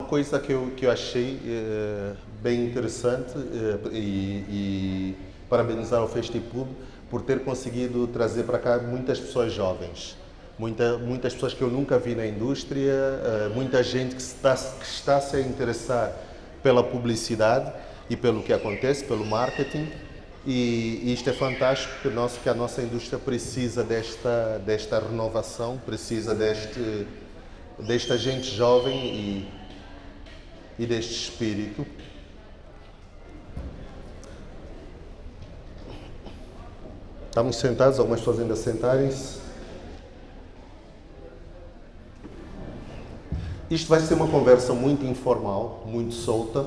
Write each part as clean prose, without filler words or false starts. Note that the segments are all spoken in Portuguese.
coisa que eu achei bem interessante e parabenizar o Festipub por ter conseguido trazer para cá muitas pessoas jovens. Muitas pessoas que eu nunca vi na indústria, muita gente que está se a interessar pela publicidade e pelo que acontece, pelo marketing. E isto é fantástico, que a nossa indústria precisa desta renovação, precisa desta gente jovem e deste espírito. Estamos sentados, algumas pessoas ainda sentarem-se. Isto vai ser uma conversa muito informal, muito solta.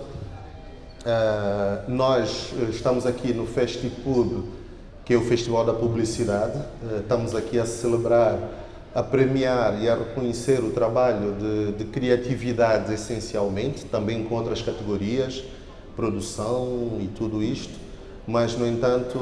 Nós estamos aqui no Festipub, que é o Festival da Publicidade. Estamos aqui a celebrar, a premiar e a reconhecer o trabalho de criatividade, essencialmente, também com outras categorias, produção e tudo isto. Mas, no entanto,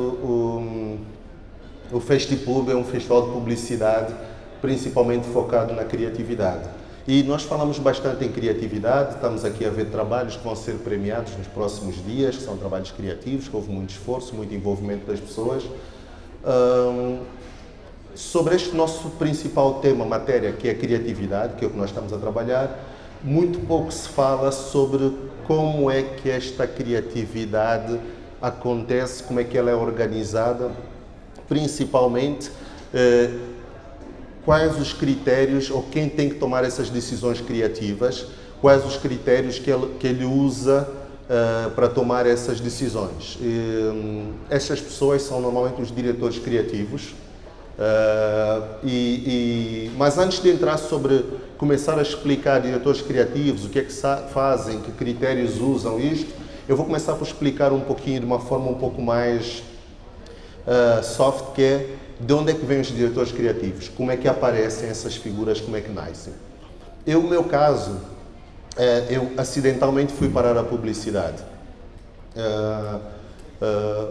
o Festipub é um festival de publicidade principalmente focado na criatividade. E nós falamos bastante em criatividade, estamos aqui a ver trabalhos que vão ser premiados nos próximos dias, que são trabalhos criativos, que houve muito esforço, muito envolvimento das pessoas. Sobre este nosso principal tema, matéria, que é a criatividade, que é o que nós estamos a trabalhar, muito pouco se fala sobre como é que esta criatividade acontece, como é que ela é organizada, principalmente quais os critérios, ou quem tem que tomar essas decisões criativas, quais os critérios que ele usa para tomar essas decisões. Essas pessoas são normalmente os diretores criativos. Mas antes de entrar sobre começar a explicar diretores criativos, o que é que fazem, que critérios usam isto, eu vou começar por explicar um pouquinho de uma forma um pouco mais soft, que é de onde é que vêm os diretores criativos, como é que aparecem essas figuras, como é que nascem. No meu caso, eu acidentalmente fui parar a publicidade.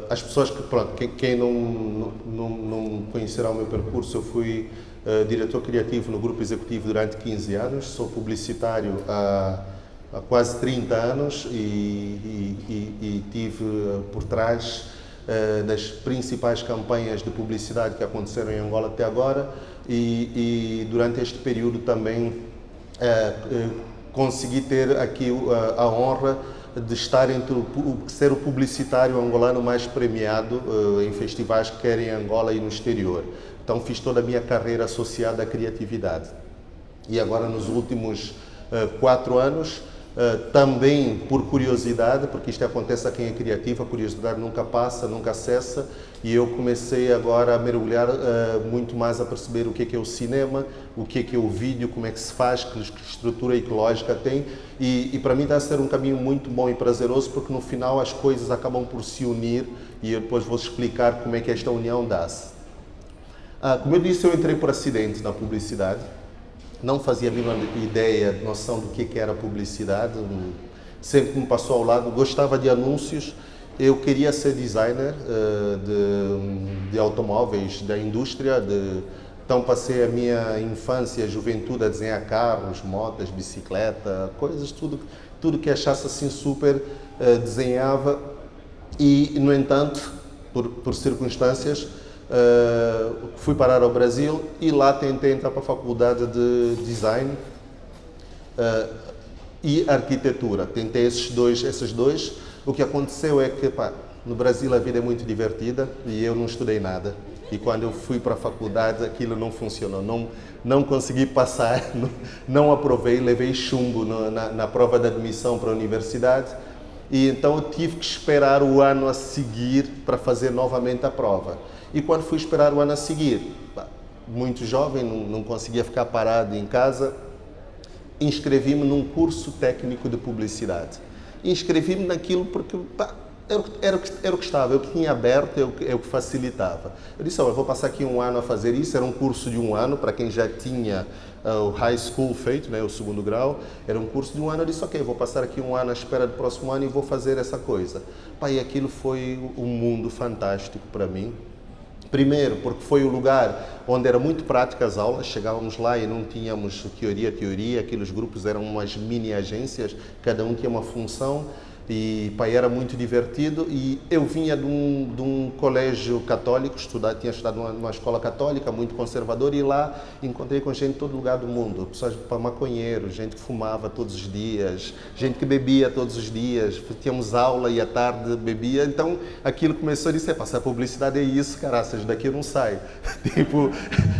As pessoas que, pronto, quem não conhecerá o meu percurso, eu fui diretor criativo no grupo executivo durante 15 anos, sou publicitário há quase 30 anos e tive por trás das principais campanhas de publicidade que aconteceram em Angola até agora e durante este período também consegui ter aqui a honra de estar ser o publicitário angolano mais premiado em festivais, quer em Angola e no exterior. Então fiz toda a minha carreira associada à criatividade. E agora nos últimos 4 anos, também por curiosidade, porque isto acontece a quem é criativo, a curiosidade nunca passa, nunca cessa, e eu comecei agora a mergulhar muito mais a perceber o que é o cinema, o que é o vídeo, como é que se faz, que estrutura e que lógica tem, e para mim está a ser um caminho muito bom e prazeroso, porque no final as coisas acabam por se unir, e eu depois vou explicar como é que esta união dá-se. Como eu disse, eu entrei por acidente na publicidade. Não fazia a mínima ideia, noção do que era publicidade, sempre me passou ao lado, gostava de anúncios, eu queria ser designer de automóveis, da indústria, então passei a minha infância, a juventude a desenhar carros, motas, bicicleta, coisas, tudo que achasse assim super, desenhava e, no entanto, por circunstâncias, fui parar ao Brasil e lá tentei entrar para a faculdade de design e arquitetura. Tentei esses dois. O que aconteceu é que no Brasil a vida é muito divertida e eu não estudei nada. E quando eu fui para a faculdade aquilo não funcionou, não consegui passar, não aprovei, levei chumbo na prova de admissão para a universidade e então eu tive que esperar o ano a seguir para fazer novamente a prova. E quando fui esperar o ano a seguir, muito jovem, não conseguia ficar parado em casa, inscrevi-me num curso técnico de publicidade. Inscrevi-me naquilo porque era o que estava, eu que tinha aberto, é o que facilitava. Eu disse, eu vou passar aqui um ano a fazer isso, era um curso de 1 ano, para quem já tinha o high school feito, né, o 2º grau, era um curso de 1 ano, eu disse, ok, vou passar aqui 1 ano à espera do próximo ano e vou fazer essa coisa. E aquilo foi um mundo fantástico para mim. Primeiro, porque foi o lugar onde era muito prática as aulas, chegávamos lá e não tínhamos teoria, aqueles grupos eram umas mini agências, cada um tinha uma função e pá, era muito divertido. E eu vinha de um colégio católico, tinha estudado numa escola católica muito conservadora, e lá encontrei com gente de todo lugar do mundo, pessoas para maconheiros, gente que fumava todos os dias, gente que bebia todos os dias, tínhamos aula e à tarde bebia, então aquilo começou a dizer, passar publicidade é isso, caraças, daqui eu não saio. Tipo,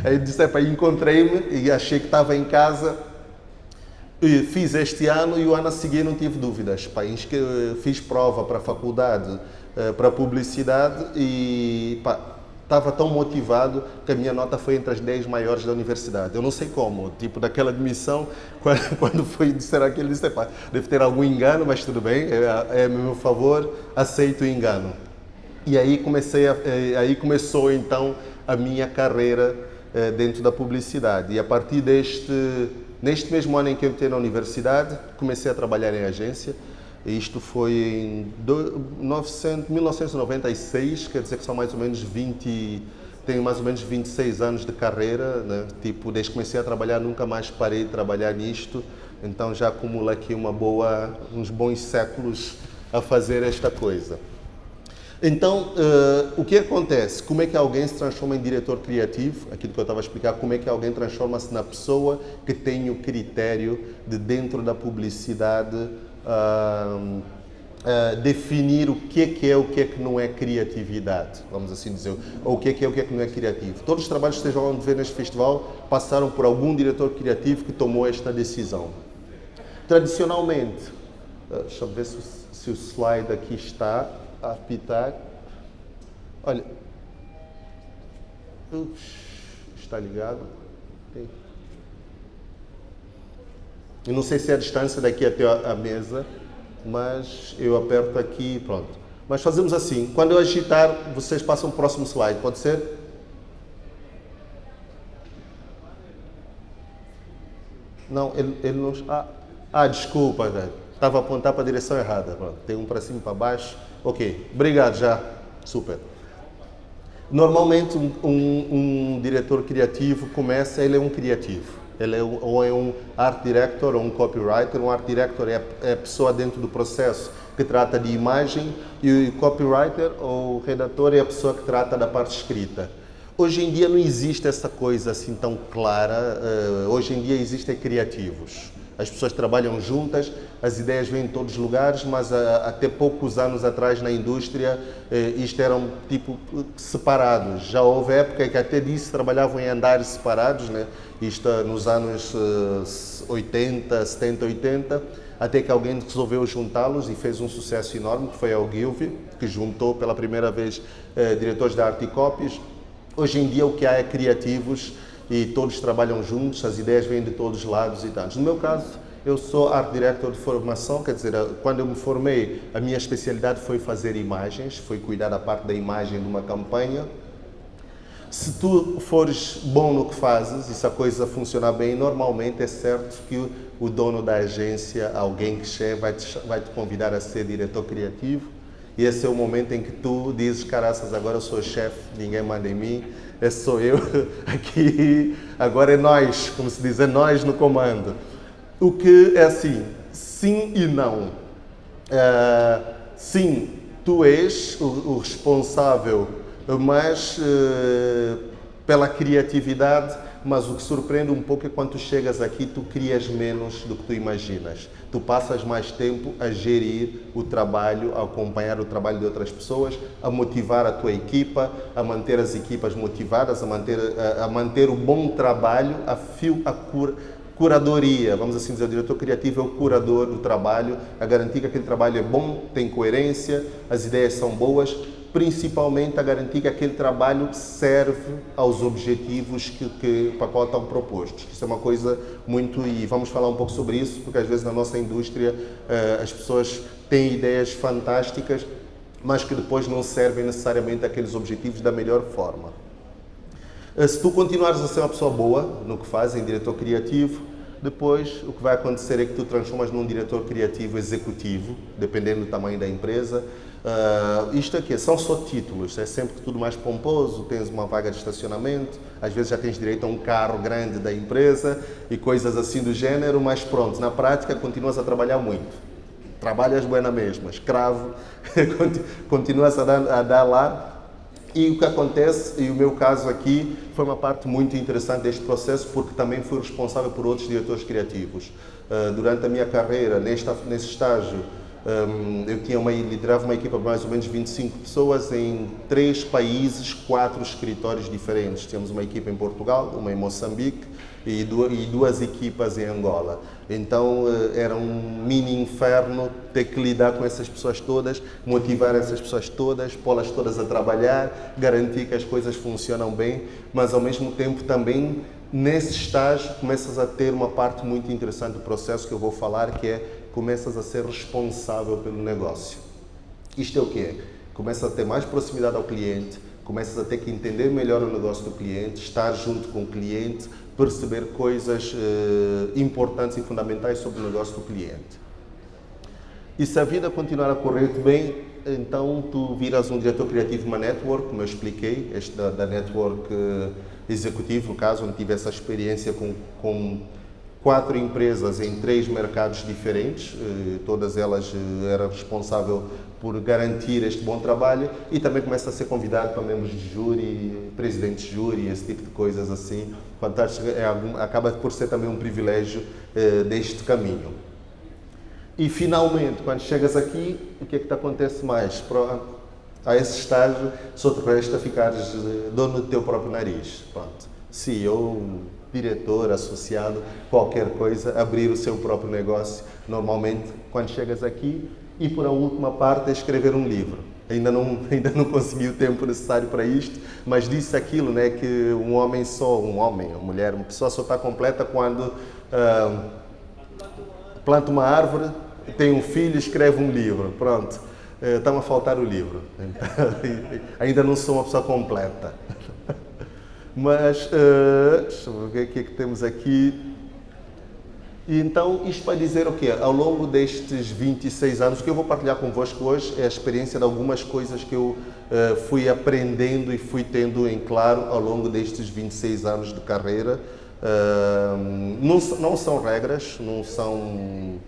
aí disse, encontrei-me e achei que estava em casa. Fiz este ano e o ano a seguir não tive dúvidas. Pá, fiz prova para a faculdade, para publicidade e estava tão motivado que a minha nota foi entre as 10 maiores da universidade. Eu não sei como, tipo, daquela admissão, quando foi dizer aquilo, disse, pá, deve ter algum engano, mas tudo bem, é a meu favor, aceito o engano. E aí começou então a minha carreira dentro da publicidade. E a partir neste mesmo ano em que eu entrei na universidade, comecei a trabalhar em agência. Isto foi em 1996, quer dizer que são mais ou menos tenho mais ou menos 26 anos de carreira, né? Tipo, desde que comecei a trabalhar, nunca mais parei de trabalhar nisto. Então já acumulo aqui uns bons séculos a fazer esta coisa. Então, o que acontece? Como é que alguém se transforma em diretor criativo? Aquilo que eu estava a explicar, como é que alguém transforma-se na pessoa que tem o critério de, dentro da publicidade, definir o que é o que não é criatividade, vamos assim dizer, ou o que é que não é criativo. Todos os trabalhos que estejam a ver neste festival passaram por algum diretor criativo que tomou esta decisão. Tradicionalmente, deixa eu ver se o slide aqui está a apitar. Olha, está ligado? Eu não sei se é a distância daqui até a mesa, mas eu aperto aqui, pronto. Mas fazemos assim, quando eu agitar, vocês passam o próximo slide, pode ser? Não, ele não... desculpa, velho. Estava a apontar para a direção errada. Pronto, tem um para cima e para baixo. Ok, obrigado já. Super. Normalmente um diretor criativo ele é um criativo. Ele ou é um art director ou um copywriter. Um art director é a pessoa dentro do processo que trata de imagem, e o copywriter ou redator é a pessoa que trata da parte escrita. Hoje em dia não existe essa coisa assim tão clara. Hoje em dia existem criativos. As pessoas trabalham juntas, as ideias vêm de todos os lugares, mas até poucos anos atrás na indústria isto eram tipo separados. Já houve época que até disso trabalhavam em andares separados, né? Isto nos anos 80, 70, 80, até que alguém resolveu juntá-los e fez um sucesso enorme, que foi a Ogilvy, que juntou pela primeira vez diretores de arte e copies. Hoje em dia o que há é criativos e todos trabalham juntos, as ideias vêm de todos os lados e tantos. No meu caso, eu sou art director de formação, quer dizer, quando eu me formei, a minha especialidade foi fazer imagens, foi cuidar da parte da imagem de uma campanha. Se tu fores bom no que fazes e se a coisa funcionar bem, normalmente é certo que o dono da agência, alguém que chega, vai te convidar a ser diretor criativo. E esse é o momento em que tu dizes, caraças, agora eu sou chefe, ninguém manda em mim, esse sou eu aqui, agora é nós, como se diz, é nós no comando. O que é assim, sim e não. Sim, tu és o responsável, mas pela criatividade, mas o que surpreende um pouco é quando tu chegas aqui, tu crias menos do que tu imaginas. Tu passas mais tempo a gerir o trabalho, a acompanhar o trabalho de outras pessoas, a motivar a tua equipa, a manter as equipas motivadas, a manter o bom trabalho, curadoria, vamos assim dizer, o diretor criativo é o curador do trabalho, a garantir que aquele trabalho é bom, tem coerência, as ideias são boas, principalmente a garantir que aquele trabalho serve aos objetivos para qual estão propostos. Isso é uma coisa muito, e vamos falar um pouco sobre isso, porque às vezes na nossa indústria as pessoas têm ideias fantásticas, mas que depois não servem necessariamente àqueles objetivos da melhor forma. Se tu continuares a ser uma pessoa boa no que fazes, em diretor criativo, Depois, o que vai acontecer é que tu transformas num diretor criativo executivo, dependendo do tamanho da empresa. Isto aqui são só títulos, é sempre tudo mais pomposo, tens uma vaga de estacionamento, às vezes já tens direito a um carro grande da empresa e coisas assim do gênero, mas pronto, na prática continuas a trabalhar muito. Trabalhas bem na mesma, escravo, continuas a dar lá. E o que acontece, e o meu caso aqui, foi uma parte muito interessante deste processo, porque também fui responsável por outros diretores criativos. Durante a minha carreira, nesse estágio, eu liderava uma equipa de mais ou menos 25 pessoas em 3 países, 4 escritórios diferentes. Tínhamos uma equipa em Portugal, uma em Moçambique e 2 equipas em Angola. Então era um mini inferno ter que lidar com essas pessoas todas, motivar essas pessoas todas, pô-las todas a trabalhar, garantir que as coisas funcionam bem, mas ao mesmo tempo também nesse estágio começas a ter uma parte muito interessante do processo que eu vou falar, que é começas a ser responsável pelo negócio. Isto é o quê? Começas a ter mais proximidade ao cliente, começas a ter que entender melhor o negócio do cliente, estar junto com o cliente, perceber coisas importantes e fundamentais sobre o negócio do cliente. E se a vida continuar a correr bem, então tu viras um diretor criativo de uma network, como eu expliquei, este da network executivo, no caso, onde tive essa experiência com 4 empresas em 3 mercados diferentes, todas elas eram responsáveis por garantir este bom trabalho, e também começa a ser convidado para membros de júri, presidentes de júri, esse tipo de coisas assim. Acaba por ser também um privilégio deste caminho. E finalmente, quando chegas aqui, o que é que te acontece mais? A esse estágio, só te resta ficares dono do teu próprio nariz. Pronto. CEO, diretor, associado, qualquer coisa, abrir o seu próprio negócio. Normalmente, quando chegas aqui, e por a última parte é escrever um livro. Ainda não consegui o tempo necessário para isto, mas disse aquilo, né, que uma mulher, uma pessoa só está completa quando planta uma árvore, tem um filho e escreve um livro. Pronto, está-me a faltar o livro. Então, ainda não sou uma pessoa completa. Mas, deixa eu ver o que é que temos aqui. E então, isto vai dizer o quê? Ao longo destes 26 anos, o que eu vou partilhar convosco hoje é a experiência de algumas coisas que eu fui aprendendo e fui tendo em claro ao longo destes 26 anos de carreira. Não são regras, não são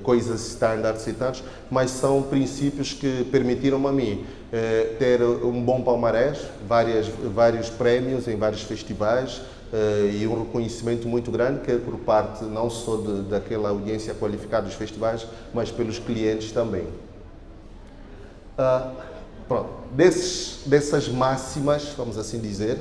coisas standards e tantos, mas são princípios que permitiram a mim ter um bom palmarés, vários prémios em vários festivais e um reconhecimento muito grande, que é por parte não só daquela audiência qualificada dos festivais, mas pelos clientes também. Pronto, dessas máximas, vamos assim dizer,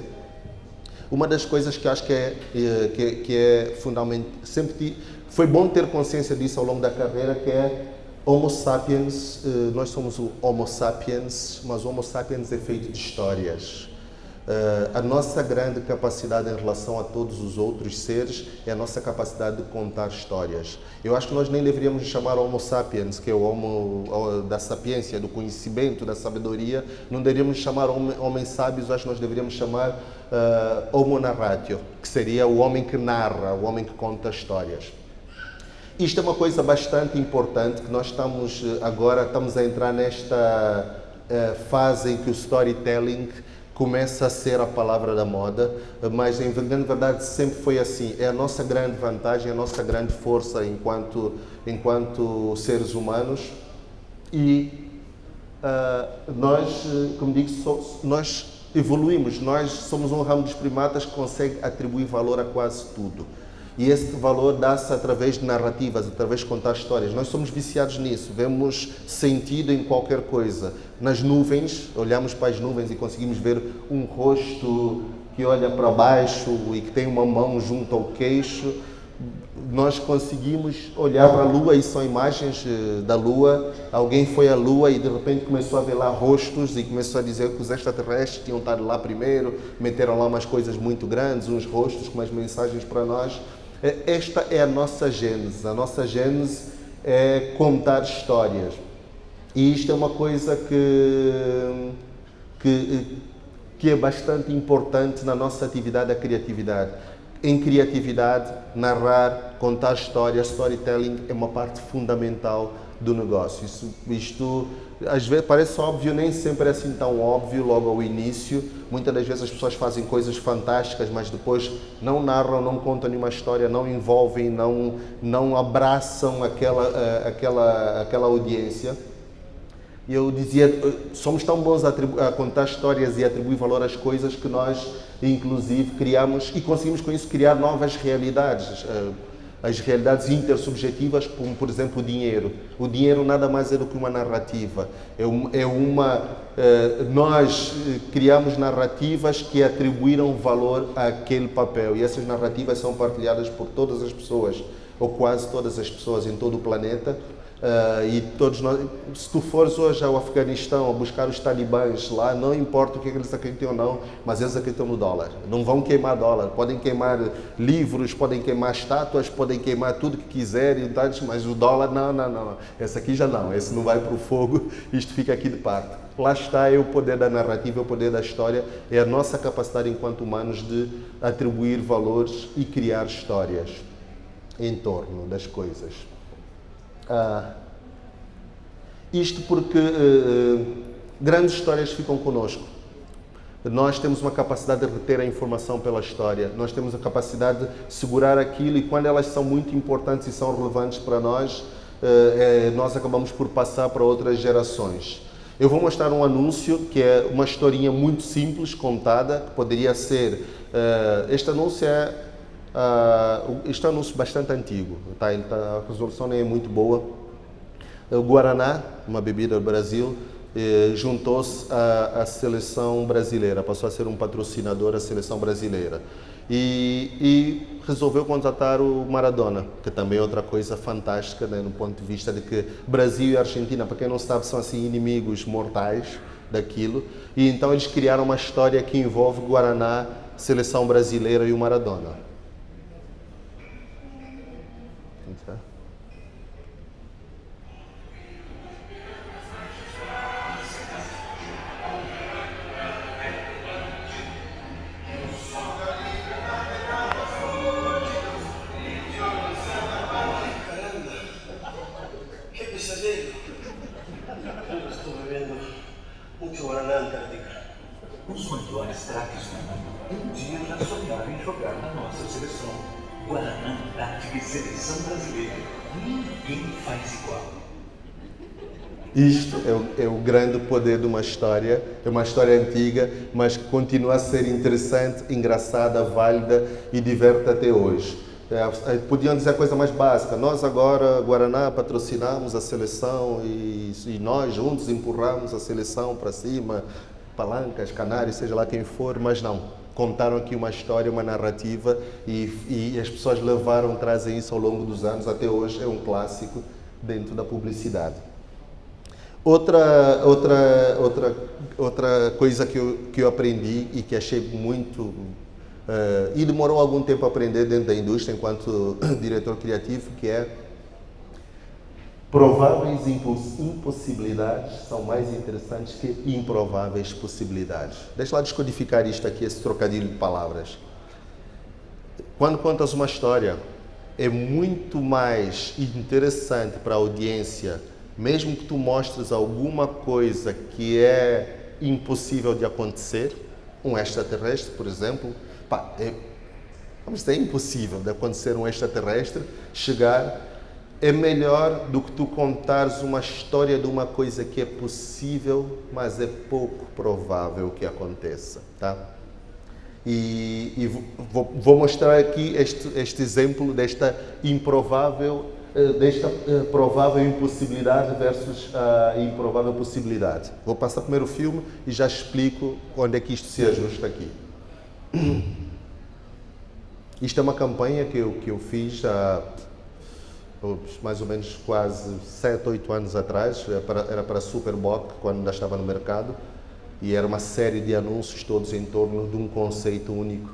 uma das coisas que acho que é fundamental, sempre foi bom ter consciência disso ao longo da carreira, que é Homo sapiens, nós somos o Homo sapiens, mas o Homo sapiens é feito de histórias. A nossa grande capacidade em relação a todos os outros seres é a nossa capacidade de contar histórias. Eu acho que nós nem deveríamos chamar Homo sapiens, que é o Homo da sapiência, do conhecimento, da sabedoria, não deveríamos chamar homens sábios, acho que nós deveríamos chamar Homo narratio, que seria o homem que narra, o homem que conta histórias. Isto é uma coisa bastante importante, que nós estamos a entrar nesta fase em que o storytelling começa a ser a palavra da moda, mas em grande verdade sempre foi assim. É a nossa grande vantagem, a nossa grande força enquanto seres humanos. E nós, como digo, nós evoluímos, nós somos um ramo dos primatas que consegue atribuir valor a quase tudo. E esse valor dá-se através de narrativas, através de contar histórias. Nós somos viciados nisso, vemos sentido em qualquer coisa. Nas nuvens, olhamos para as nuvens e conseguimos ver um rosto que olha para baixo e que tem uma mão junto ao queixo. Nós conseguimos olhar para a Lua e são imagens da Lua. Alguém foi à Lua e de repente começou a ver lá rostos e começou a dizer que os extraterrestres tinham estado lá primeiro, meteram lá umas coisas muito grandes, uns rostos com umas mensagens para nós. Esta é a nossa gênese. A nossa gênese é contar histórias. E isto é uma coisa que é bastante importante na nossa atividade, a criatividade. Em criatividade, narrar, contar histórias, storytelling é uma parte fundamental do negócio. Isto às vezes parece óbvio, nem sempre é assim tão óbvio logo ao início. Muitas das vezes as pessoas fazem coisas fantásticas, mas depois não narram, não contam nenhuma história, não envolvem, não abraçam aquela audiência. E eu dizia, somos tão bons a contar histórias e atribuir valor às coisas que nós, inclusive, criamos e conseguimos com isso criar novas realidades. As realidades intersubjetivas, como, por exemplo, o dinheiro. O dinheiro nada mais é do que uma narrativa. Nós criamos narrativas que atribuíram valor àquele papel e essas narrativas são partilhadas por todas as pessoas, ou quase todas as pessoas em todo o planeta. E todos nós, se tu fores hoje ao Afeganistão a buscar os talibãs lá, não importa o que eles acreditam ou não, mas eles acreditam no dólar. Não vão queimar dólar, podem queimar livros, podem queimar estátuas, podem queimar tudo que quiserem, mas o dólar, não. Esse aqui já não, esse não vai para o fogo, isto fica aqui de parte. Lá está o poder da narrativa, o poder da história, é a nossa capacidade enquanto humanos de atribuir valores e criar histórias em torno das coisas. Isto porque grandes histórias ficam connosco. Nós temos uma capacidade de reter a informação pela história. Nós temos a capacidade de segurar aquilo e quando elas são muito importantes e são relevantes para nós, nós acabamos por passar para outras gerações. Eu vou mostrar um anúncio que é uma historinha muito simples, contada, que poderia ser... Este anúncio é um anúncio bastante antigo, tá? A resolução nem é muito boa. O Guaraná, uma bebida do Brasil, juntou-se à seleção brasileira, passou a ser um patrocinador da seleção brasileira e resolveu contratar o Maradona, que também é outra coisa fantástica, né, no ponto de vista de que Brasil e Argentina, para quem não sabe, são assim inimigos mortais daquilo, e então eles criaram uma história que envolve Guaraná, seleção brasileira e o Maradona. Os melhores craques do mundo um dia já sonharam em jogar na nossa seleção. Guaraná Antártica e Seleção Brasileira. Ninguém faz igual. Isto é o grande poder de uma história. É uma história antiga, mas que continua a ser interessante, engraçada, válida e diverte até hoje. Podiam dizer a coisa mais básica. Nós agora, Guaraná, patrocinamos a seleção e nós juntos empurramos a seleção para cima, Palancas, Canários, seja lá quem for, mas não. Contaram aqui uma história, uma narrativa e as pessoas trazem isso ao longo dos anos, até hoje é um clássico dentro da publicidade. Outra coisa que eu aprendi e que achei muito... e demorou algum tempo a aprender dentro da indústria enquanto diretor criativo, que é prováveis impossibilidades são mais interessantes que improváveis possibilidades. Deixa lá descodificar isto aqui, esse trocadilho de palavras. Quando contas uma história, é muito mais interessante para a audiência, mesmo que tu mostres alguma coisa que é impossível de acontecer, um extraterrestre, por exemplo, vamos dizer, é impossível de acontecer um extraterrestre chegar. É melhor do que tu contares uma história de uma coisa que é possível, mas é pouco provável que aconteça, tá? E vou mostrar aqui este exemplo desta provável impossibilidade versus a improvável possibilidade. Vou passar primeiro o filme e já explico onde é que isto se ajusta aqui. Isto é uma campanha que eu fiz há mais ou menos quase 7, 8 anos atrás, era para a Superboc, quando ainda estava no mercado, e era uma série de anúncios todos em torno de um conceito único.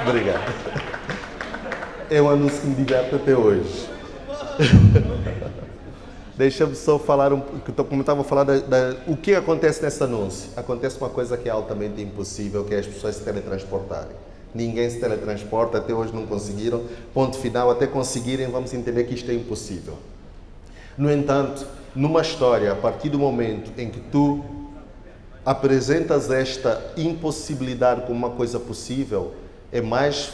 Obrigado. É um anúncio que me diverte até hoje. Deixa-me só falar, como eu estava a falar, o que acontece nesse anúncio. Acontece uma coisa que é altamente impossível, que é as pessoas se teletransportarem. Ninguém se teletransporta, até hoje não conseguiram. Ponto final, até conseguirem, vamos entender que isto é impossível. No entanto, numa história, a partir do momento em que tu apresentas esta impossibilidade como uma coisa possível, é mais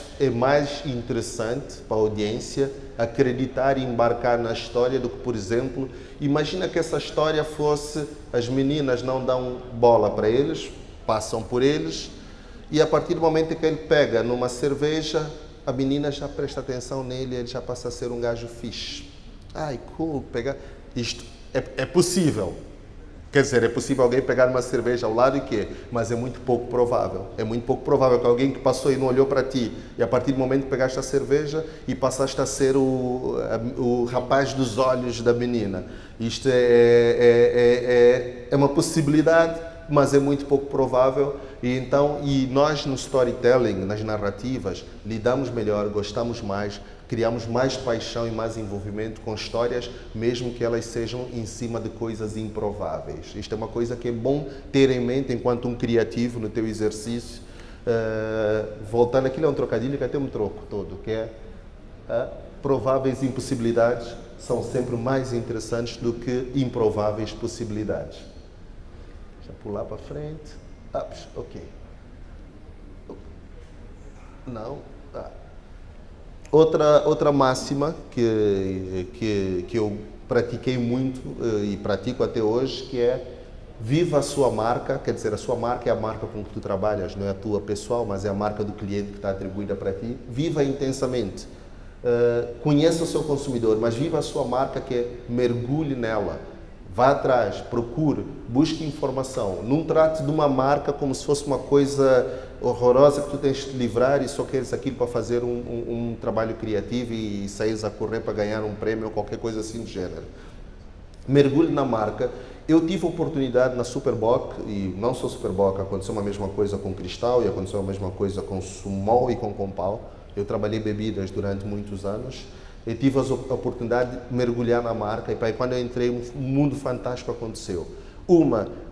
interessante para a audiência acreditar e embarcar na história do que, por exemplo, imagina que essa história fosse as meninas não dão bola para eles, passam por eles, e a partir do momento em que ele pega numa cerveja, a menina já presta atenção nele, ele já passa a ser um gajo fixe. Ai, cool, pegar... Isto é possível. Quer dizer, é possível alguém pegar uma cerveja ao lado e quê? Mas é muito pouco provável. É muito pouco provável que alguém que passou e não olhou para ti, e a partir do momento que pegaste a cerveja e passaste a ser o rapaz dos olhos da menina. Isto é uma possibilidade, mas é muito pouco provável. E nós no storytelling, nas narrativas, lidamos melhor, gostamos mais, criamos mais paixão e mais envolvimento com histórias, mesmo que elas sejam em cima de coisas improváveis. Isto é uma coisa que é bom ter em mente enquanto um criativo no teu exercício. Voltando, aquilo é um trocadilho que até me troco todo, que é prováveis impossibilidades são sempre mais interessantes do que improváveis possibilidades. Já pular para frente. Ok. Não. Outra máxima que eu pratiquei muito e pratico até hoje, que é viva a sua marca, quer dizer, a sua marca é a marca com que tu trabalhas, não é a tua pessoal, mas é a marca do cliente que está atribuída para ti. Viva intensamente. Conheça o seu consumidor, mas viva a sua marca, que é mergulhe nela. Vá atrás, procure, busque informação. Não trate de uma marca como se fosse uma coisa horrorosa que tu tens de te livrar e só queres aquilo para fazer um trabalho criativo e saís a correr para ganhar um prêmio ou qualquer coisa assim do gênero. Mergulhe na marca. Eu tive a oportunidade na Superboc, e não só Superboc, aconteceu a mesma coisa com Cristal e aconteceu a mesma coisa com Sumol e com Compal. Eu trabalhei bebidas durante muitos anos. Eu tive a oportunidade de mergulhar na marca e quando eu entrei, um mundo fantástico aconteceu.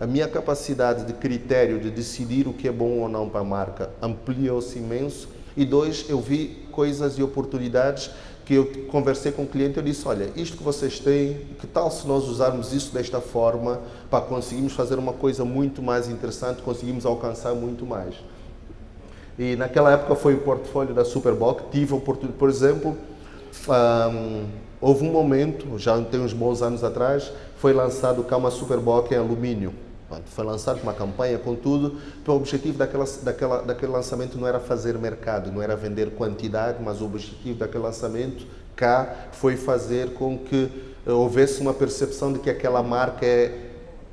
A minha capacidade de critério de decidir o que é bom ou não para a marca ampliou-se imenso. E dois, eu vi coisas e oportunidades que eu conversei com o cliente e eu disse, olha, isto que vocês têm, que tal se nós usarmos isso desta forma para conseguirmos fazer uma coisa muito mais interessante, conseguimos alcançar muito mais. E naquela época foi o portfólio da Superboc, tive a oportunidade, por exemplo, houve um momento, já tem uns bons anos atrás, foi lançado o Calma Superboc em alumínio. Foi lançado uma campanha com tudo. O objetivo daquele lançamento não era fazer mercado, não era vender quantidade, mas o objetivo daquele lançamento cá foi fazer com que houvesse uma percepção de que aquela marca é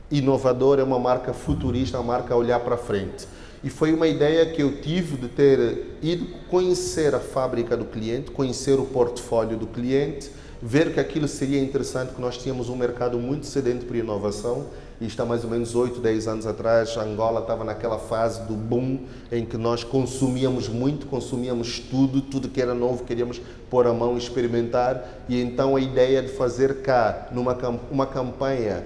inovadora, é uma marca futurista, uma marca a olhar para frente. E foi uma ideia que eu tive de ter ido conhecer a fábrica do cliente, conhecer o portfólio do cliente, ver que aquilo seria interessante, que nós tínhamos um mercado muito sedento por inovação. Isto há mais ou menos 8, 10 anos atrás, a Angola estava naquela fase do boom em que nós consumíamos muito, consumíamos tudo que era novo, queríamos pôr a mão e experimentar. E então a ideia de fazer cá uma campanha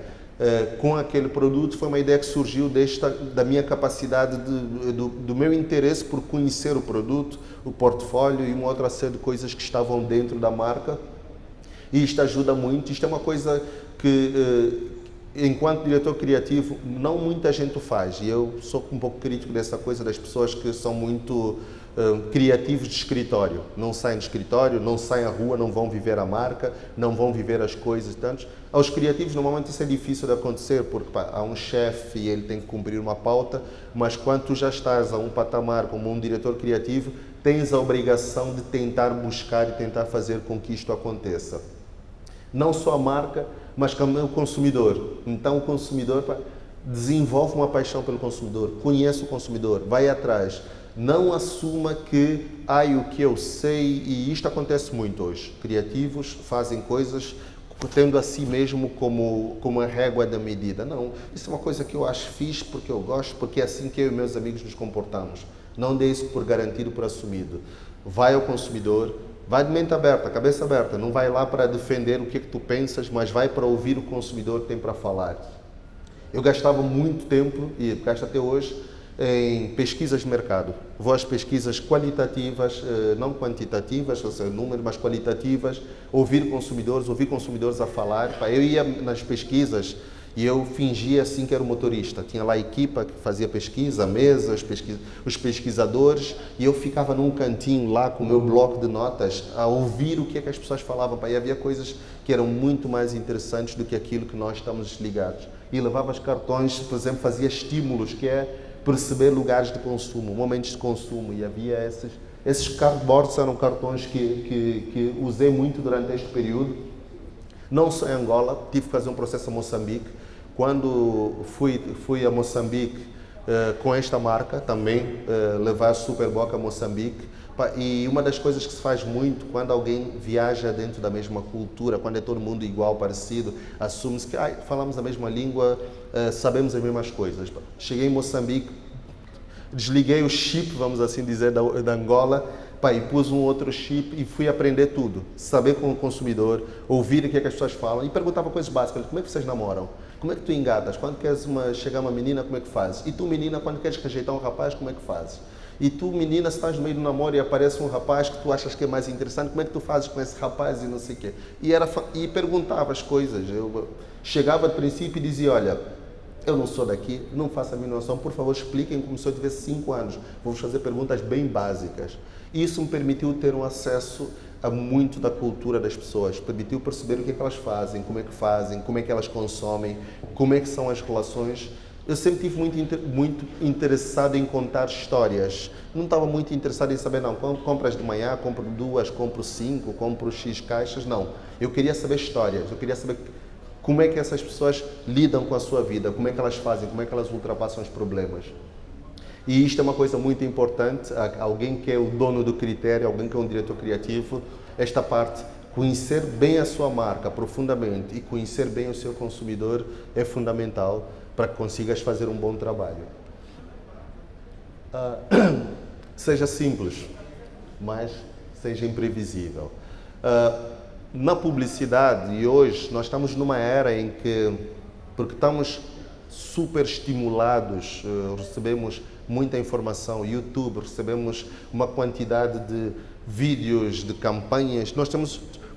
com aquele produto foi uma ideia que surgiu da minha capacidade, do meu interesse por conhecer o produto, o portfólio e uma outra série de coisas que estavam dentro da marca. E isto ajuda muito, isto é uma coisa que, enquanto diretor criativo, não muita gente o faz. E eu sou um pouco crítico dessa coisa das pessoas que são muito criativos de escritório. Não saem de escritório, não saem à rua, não vão viver a marca, não vão viver as coisas. Tantos. Aos criativos, normalmente, isso é difícil de acontecer, porque há um chefe e ele tem que cumprir uma pauta, mas quando tu já estás a um patamar como um diretor criativo, tens a obrigação de tentar buscar e tentar fazer com que isto aconteça. Não só a marca, mas também o consumidor. Então o consumidor desenvolve uma paixão pelo consumidor, conhece o consumidor, vai atrás. Não assuma que, o que eu sei, e isto acontece muito hoje. Criativos fazem coisas tendo a si mesmo como a régua da medida. Não, isso é uma coisa que eu acho fixe, porque eu gosto, porque é assim que eu e meus amigos nos comportamos. Não dê isso por garantido, por assumido. Vai ao consumidor, vai de mente aberta, cabeça aberta. Não vai lá para defender o que tu pensas, mas vai para ouvir o consumidor que tem para falar. Eu gastava muito tempo, e gasto até hoje, em pesquisas de mercado. Vou às pesquisas qualitativas, não quantitativas, ou seja, números, mas qualitativas, ouvir consumidores a falar. Eu ia nas pesquisas e eu fingia assim que era o motorista. Tinha lá a equipa que fazia pesquisa, a mesa, os pesquisadores, e eu ficava num cantinho lá com o meu bloco de notas a ouvir o que é que as pessoas falavam. E havia coisas que eram muito mais interessantes do que aquilo que nós estamos ligados. E levava os cartões, por exemplo, fazia estímulos, que é perceber lugares de consumo, momentos de consumo, e havia esses cardboards, eram cartões que usei muito durante este período. Não só em Angola, tive que fazer um processo a Moçambique. Quando fui a Moçambique com esta marca, também levar a Superboc a Moçambique. E uma das coisas que se faz muito quando alguém viaja dentro da mesma cultura, quando é todo mundo igual, parecido, assume-se que falamos a mesma língua, sabemos as mesmas coisas. Cheguei em Moçambique, desliguei o chip, vamos assim dizer, da Angola, e pus um outro chip e fui aprender tudo. Saber com o consumidor, ouvir o que é que as pessoas falam e perguntava coisas básicas. Como é que vocês namoram? Como é que tu engatas? Quando queres chegar uma menina, como é que fazes? E tu, menina, quando queres rejeitar um rapaz, como é que fazes? E tu, menina, se estás no meio do namoro e aparece um rapaz que tu achas que é mais interessante, como é que tu fazes com esse rapaz e não sei o quê? E perguntava as coisas. Eu chegava de princípio e dizia, olha, eu não sou daqui, não faço a mínima noção, por favor expliquem como se eu tivesse 5 anos. Vou-vos fazer perguntas bem básicas. Isso me permitiu ter um acesso a muito da cultura das pessoas, permitiu perceber o que é que elas fazem, como é que elas consomem, como é que são as relações. Eu sempre estive muito interessado em contar histórias. Não estava muito interessado em saber, não, compras de manhã, compro 2, compro 5, compro X caixas, não. Eu queria saber histórias, eu queria saber como é que essas pessoas lidam com a sua vida, como é que elas fazem, como é que elas ultrapassam os problemas. E isto é uma coisa muito importante, alguém que é o dono do critério, alguém que é um diretor criativo, esta parte, conhecer bem a sua marca profundamente e conhecer bem o seu consumidor é fundamental para que consigas fazer um bom trabalho. Seja simples, mas seja imprevisível. Na publicidade, e hoje nós estamos numa era em que, porque estamos super estimulados, recebemos muita informação, YouTube, recebemos uma quantidade de vídeos, de campanhas,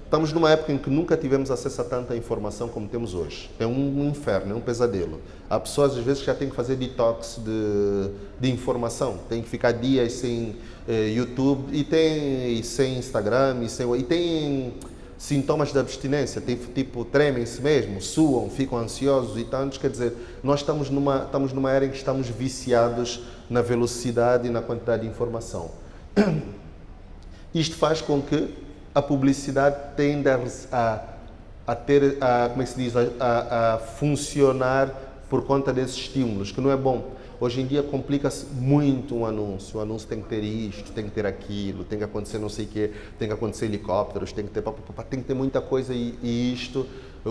estamos numa época em que nunca tivemos acesso a tanta informação como temos hoje. É um inferno, é um pesadelo. Há pessoas, às vezes, que já têm que fazer detox de informação, têm que ficar dias sem YouTube, e sem Instagram, e têm sintomas de abstinência, tremem-se mesmo, suam, ficam ansiosos e tantos. Quer dizer, nós estamos numa era em que estamos viciados na velocidade e na quantidade de informação. Isto faz com que a publicidade tende a funcionar por conta desses estímulos, que não é bom. Hoje em dia complica-se muito um anúncio. O anúncio tem que ter isto, tem que ter aquilo, tem que acontecer não sei o quê, tem que acontecer helicópteros, tem que ter muita coisa e isto.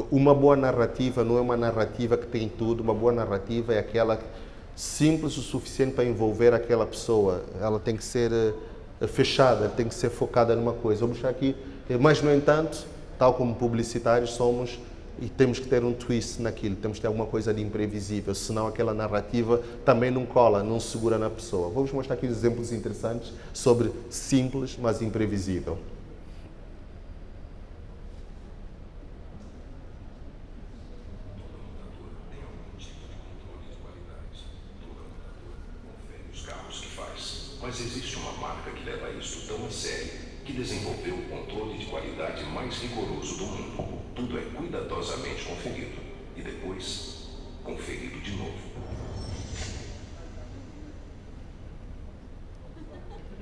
Uma boa narrativa não é uma narrativa que tem tudo. Uma boa narrativa é aquela simples o suficiente para envolver aquela pessoa. Ela tem que ser fechada, tem que ser focada numa coisa. Vamos deixar aqui, mas no entanto, tal como publicitários somos, e temos que ter um twist naquilo, temos que ter alguma coisa de imprevisível, senão aquela narrativa também não cola, não segura na pessoa. Vamos mostrar aqui exemplos interessantes sobre simples, mas imprevisível. Mas existe uma marca que leva isso tão a sério, que desenvolveu o controle de qualidade mais rigoroso do mundo. Tudo é cuidadosamente conferido e depois conferido de novo.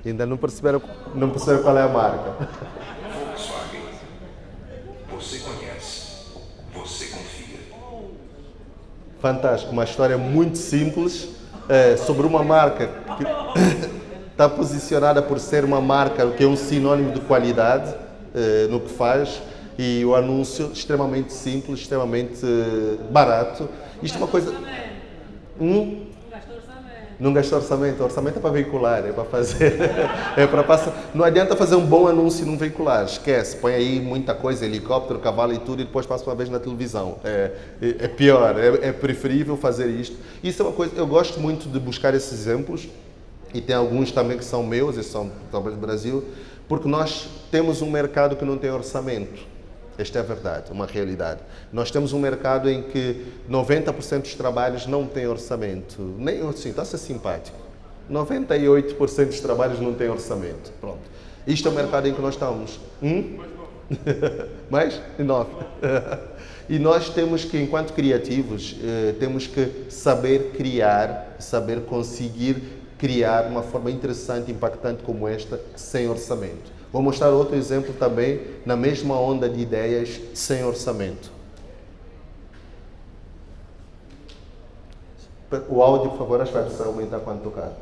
Ainda não perceberam qual é a marca. Volkswagen. Você conhece. Você confia. Fantástico, uma história muito simples sobre uma marca que está posicionada por ser uma marca que é um sinónimo de qualidade no que faz, e o anúncio extremamente simples, extremamente barato. Isto é uma coisa... Não gasta orçamento. Orçamento é para veicular, é para fazer. É para passar. Não adianta fazer um bom anúncio num veicular. Esquece. Põe aí muita coisa, helicóptero, cavalo e tudo, e depois passa uma vez na televisão. É pior. É preferível fazer isto. Isso é uma coisa. Eu gosto muito de buscar esses exemplos, e tem alguns também que são meus, e são talvez do Brasil, porque nós temos um mercado que não tem orçamento. Esta é a verdade, uma realidade. Nós temos um mercado em que 90% dos trabalhos não têm orçamento. Nem assim, está a ser simpático. 98% dos trabalhos não têm orçamento. Pronto. Isto é o mercado em que nós estamos. Mais? 9. E nós temos que, enquanto criativos, temos que saber criar, saber conseguir criar uma forma interessante, impactante como esta, sem orçamento. Vou mostrar outro exemplo também, na mesma onda de ideias, sem orçamento. O áudio, por favor, acho que vai aumentar quando tocar.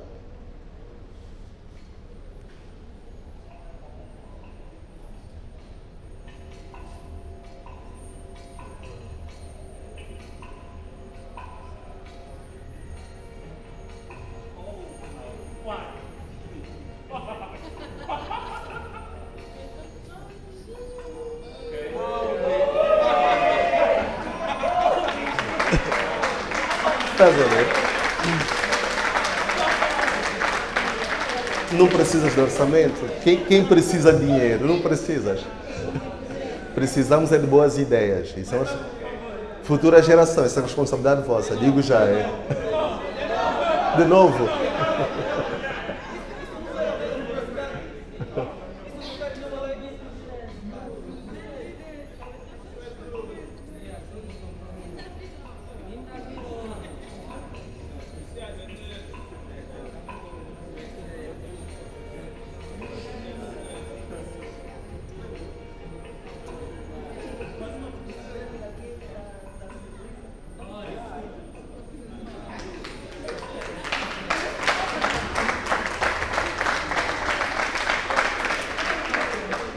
Estás a ver? Não precisas de orçamento. Quem precisa de dinheiro? Não precisas. Precisamos é de boas ideias. Isso é futura geração, essa é a responsabilidade vossa. Digo já, é. De novo.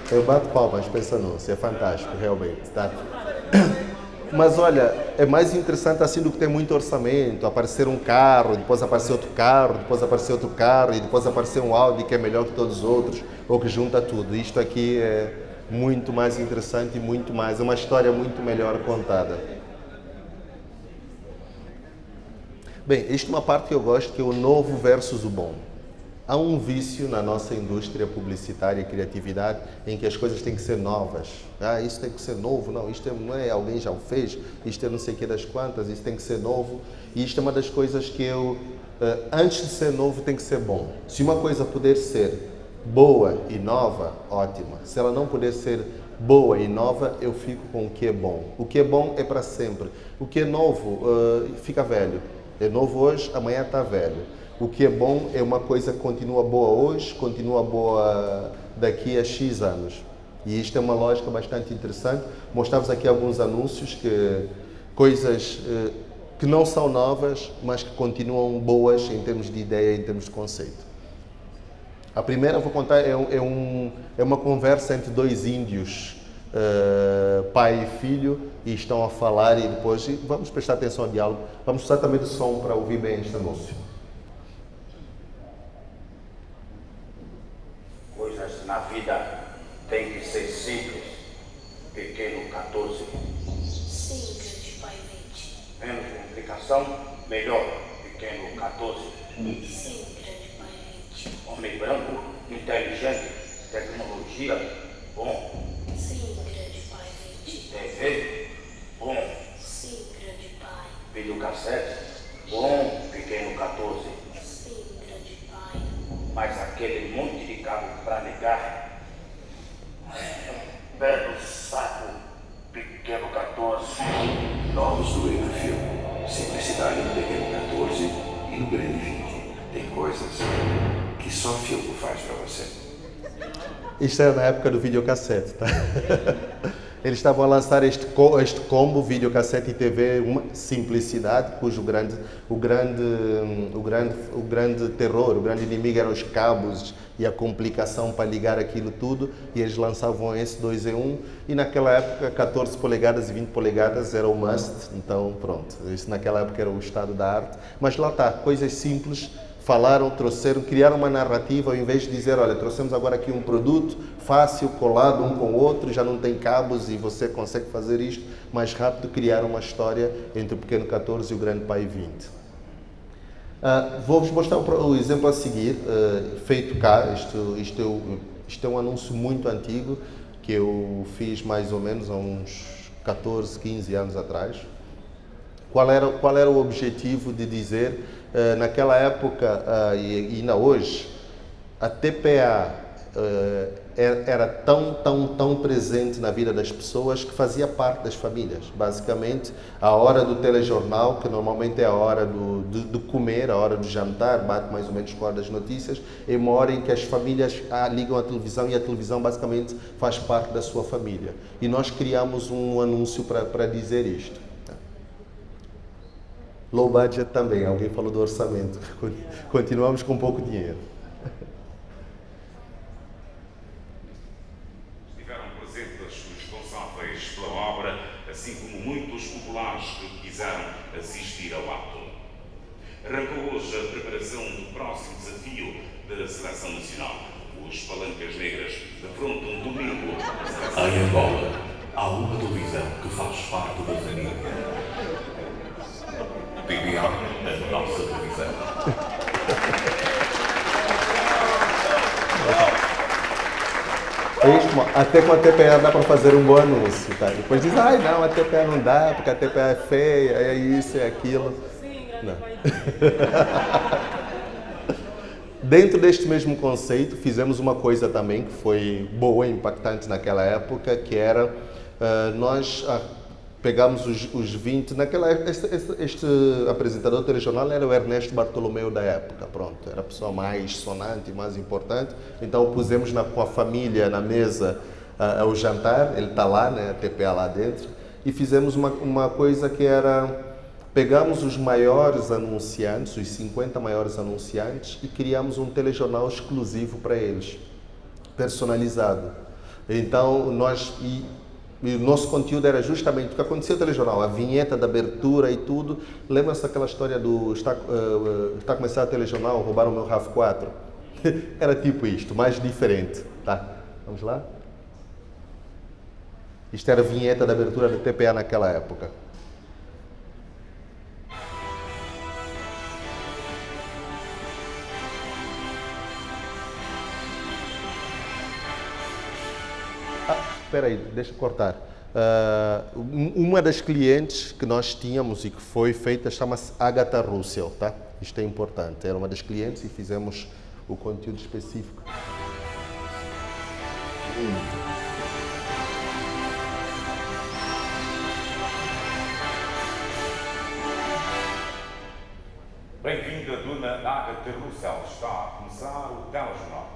Eu bato palmas para esse anúncio, é fantástico, realmente. Tá? Mas olha, é mais interessante assim do que ter muito orçamento, aparecer um carro, depois aparecer outro carro, depois aparecer outro carro, e depois aparecer um Audi que é melhor que todos os outros, ou que junta tudo. Isto aqui é muito mais interessante e muito mais, é uma história muito melhor contada. Bem, isto é uma parte que eu gosto, que é o novo versus o bom. Há um vício na nossa indústria publicitária e criatividade em que as coisas têm que ser novas. Ah, isso tem que ser novo, não, isto não é, alguém já o fez, isto é não sei o que das quantas, isso tem que ser novo. E isto é uma das coisas que eu, antes de ser novo, tem que ser bom. Se uma coisa puder ser boa e nova, ótima. Se ela não puder ser boa e nova, eu fico com o que é bom. O que é bom é para sempre. O que é novo fica velho. É novo hoje, amanhã está velho. O que é bom é uma coisa que continua boa hoje, continua boa daqui a X anos. E isto é uma lógica bastante interessante. Mostramos aqui alguns anúncios, coisas que não são novas, mas que continuam boas em termos de ideia, em termos de conceito. A primeira, vou contar, é uma conversa entre dois índios, pai e filho, e estão a falar e depois, vamos prestar atenção ao diálogo, vamos precisar também do som para ouvir bem este anúncio. Coisas na vida têm que ser simples. Pequeno 14. Sim, grande pai 20. Menos complicação, melhor. Pequeno 14. Sim, grande pai 20. Homem branco, inteligente, tecnologia, bom. Sim, grande pai 20. TV, bom. Sim, grande pai. Videocassete, bom. Pequeno 14. Sim, grande pai. Mas aquele monte de cabo para ligar, belo saco. Pequeno 14. Novos do Enafil. Simplicidade no pequeno 14 e no grande 20. Tem coisas que só Filco faz para você. Isto era na época do videocassete, tá? Eles estavam a lançar este combo videocassete e TV, uma simplicidade, cujo o grande terror, o grande inimigo eram os cabos e a complicação para ligar aquilo tudo, e eles lançavam esse 2 em 1, e naquela época 14 polegadas e 20 polegadas era o must, então pronto, isso naquela época era o estado da arte, mas lá está, coisas simples falaram, trouxeram, criaram uma narrativa, ao invés de dizer, olha, trouxemos agora aqui um produto fácil, colado um com o outro, já não tem cabos e você consegue fazer isto mais rápido, criaram uma história entre o Pequeno 14 e o Grande Pai 20. Vou-vos mostrar o exemplo a seguir, feito cá. Isto é um anúncio muito antigo, que eu fiz mais ou menos há uns 14, 15 anos atrás. Qual era o objetivo de dizer, naquela época e ainda hoje, a TPA era tão presente na vida das pessoas que fazia parte das famílias. Basicamente, a hora do telejornal, que normalmente é a hora do comer, a hora do jantar, bate mais ou menos com a hora das notícias, é uma hora em que as famílias ligam a televisão e a televisão basicamente faz parte da sua família. E nós criamos um anúncio para dizer isto. Low budget também, alguém falou do orçamento. Continuamos com pouco dinheiro. Pela obra, assim como muitos populares que quiseram assistir ao ato. Arrancou hoje a preparação do próximo desafio da Seleção Nacional. Os Palancas Negras defrontam domingo. Em Angola, há uma televisão que faz parte da família. TPA, a nossa televisão. Até com a TPA dá para fazer um bom anúncio, tá? Depois diz, ai não, a TPA não dá, porque a TPA é feia, é isso, é aquilo. Não. Dentro deste mesmo conceito, fizemos uma coisa também que foi boa e impactante naquela época, que era, nós pegamos os 20, este apresentador telejornal era o Ernesto Bartolomeu da época, pronto, era a pessoa mais sonante e mais importante, então pusemos com a família na mesa ao jantar, ele está lá, né, a TPA lá dentro, e fizemos uma coisa que era, pegamos os maiores anunciantes, os 50 maiores anunciantes, e criamos um telejornal exclusivo para eles, personalizado. Então, e o nosso conteúdo era justamente o que acontecia no telejornal, a vinheta da abertura e tudo. Lembra-se daquela história do está a começar o telejornal, roubaram o meu RAV4? Era tipo isto, mais diferente. Tá? Vamos lá? Isto era a vinheta da abertura da TPA naquela época. Espera aí, deixa eu cortar. Uma das clientes que nós tínhamos e que foi feita chama-se Agatha Russell, tá? Isto é importante. Era uma das clientes e fizemos o conteúdo específico. Bem-vinda, dona Agatha Russell. Está a começar o telejornal.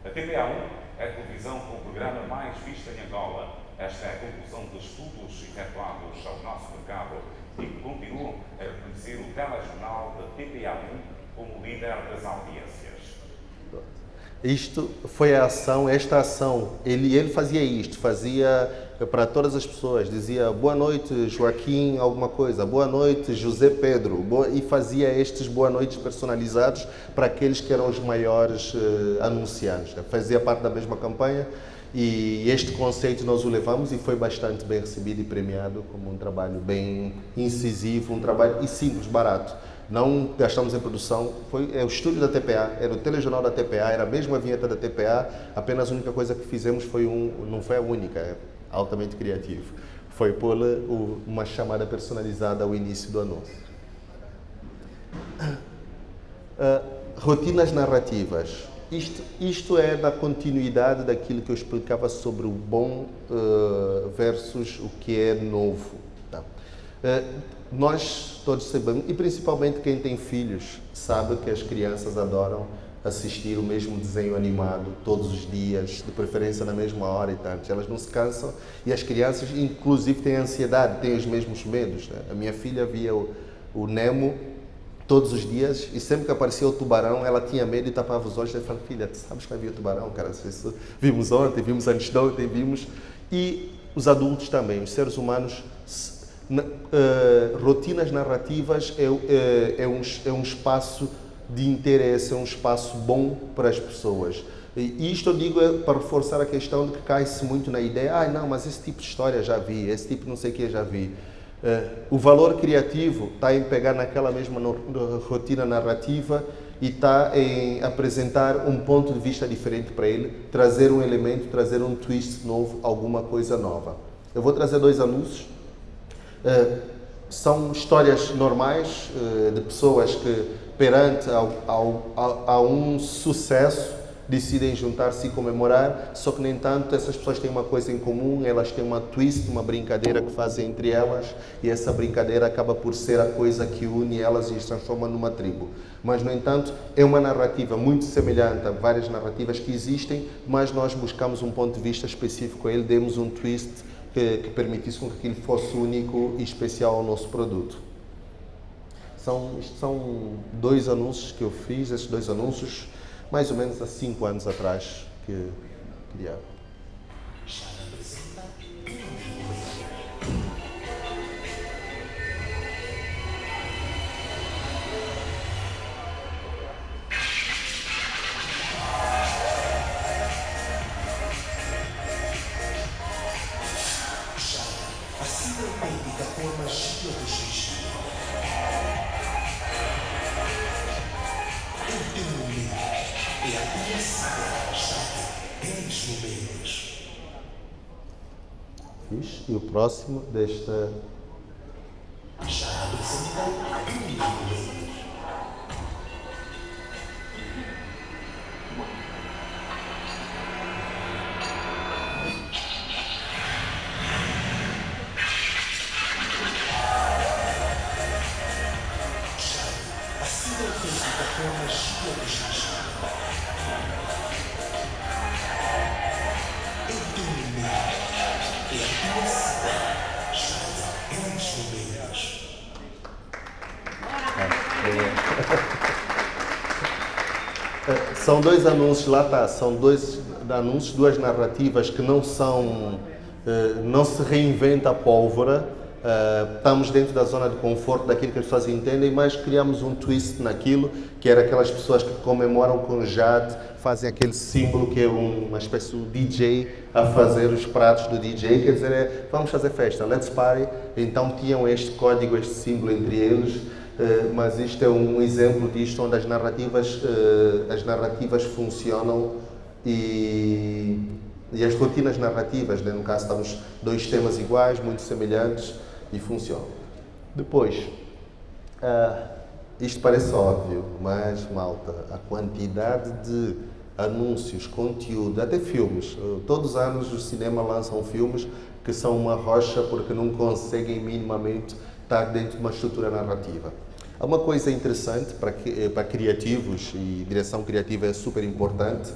A TPA1 é a televisão com o programa mais visto em Angola. Esta é a conclusão de estudos efetuados ao nosso mercado e que continuam a reconhecer o telejornal da TPA1 como líder das audiências. Isto foi a ação, esta ação, ele fazia isto, fazia para todas as pessoas, dizia boa noite Joaquim alguma coisa, boa noite José Pedro, e fazia estes boa noites personalizados para aqueles que eram os maiores anunciantes. Fazia parte da mesma campanha e este conceito nós o levamos e foi bastante bem recebido e premiado como um trabalho bem incisivo, um trabalho e simples, barato. Não gastamos em produção, é o estúdio da TPA, era o telejornal da TPA, era a mesma vinheta da TPA, apenas a única coisa que fizemos foi não foi a única, é altamente criativo, foi pôr uma chamada personalizada ao início do anúncio. Rotinas narrativas. Isto é da continuidade daquilo que eu explicava sobre o bom versus o que é novo. Tá? Nós todos sabemos, e principalmente quem tem filhos, sabe que as crianças adoram assistir o mesmo desenho animado todos os dias, de preferência na mesma hora e tanto. Elas não se cansam e as crianças, inclusive, têm ansiedade, têm os mesmos medos. Né? A minha filha via o Nemo todos os dias e sempre que aparecia o tubarão, ela tinha medo e tapava os olhos e falava, filha, tu sabes que vai vir o tubarão, cara? Isso vimos ontem, vimos antes de ontem, vimos. E os adultos também, os seres humanos. Rotinas narrativas é um espaço de interesse, é um espaço bom para as pessoas. E isto eu digo para reforçar a questão de que cai-se muito na ideia, não, mas esse tipo de história já vi, esse tipo de não sei o que já vi. O valor criativo está em pegar naquela mesma rotina narrativa e está em apresentar um ponto de vista diferente para ele, trazer um elemento, trazer um twist novo, alguma coisa nova. Eu vou trazer 2 anúncios. São histórias normais de pessoas que, perante a um sucesso, decidem juntar-se e comemorar, só que, no entanto, essas pessoas têm uma coisa em comum, elas têm uma twist, uma brincadeira que fazem entre elas, e essa brincadeira acaba por ser a coisa que une elas e as transforma numa tribo. Mas, no entanto, é uma narrativa muito semelhante a várias narrativas que existem, mas nós buscamos um ponto de vista específico a ele, demos um twist que permitisse com que aquilo fosse único e especial ao nosso produto. São 2 anúncios que eu fiz, esses 2 anúncios, mais ou menos há 5 anos atrás que criaram. A síndrome médica com a magia do xixi. Eu tenho medo. É a tua síndrome, sabe? 10 momentos. Fiz. E o próximo desta... Já apresentei 15 momentos. A síndrome médica com a magia do xixi. Eu tenho medo. É a tua síndrome, sabe? 10 momentos. São 2 anúncios, lá está, são 2 anúncios, 2 narrativas que não se reinventa a pólvora, estamos dentro da zona de conforto daquilo que as pessoas entendem, mas criamos um twist naquilo, que era aquelas pessoas que comemoram com jade, fazem aquele símbolo que é uma espécie de DJ a fazer os pratos do DJ, quer dizer, vamos fazer festa, let's party, então tinham este código, este símbolo entre eles. Mas isto é um exemplo disto, onde as narrativas funcionam e as rotinas narrativas, né? No caso estamos 2 temas iguais, muito semelhantes e funcionam. Depois, isto parece óbvio, mas malta, a quantidade de anúncios, conteúdo, até filmes, todos os anos o cinema lançam filmes que são uma rocha porque não conseguem minimamente estar dentro de uma estrutura narrativa. Há uma coisa interessante para criativos, e direção criativa é super importante,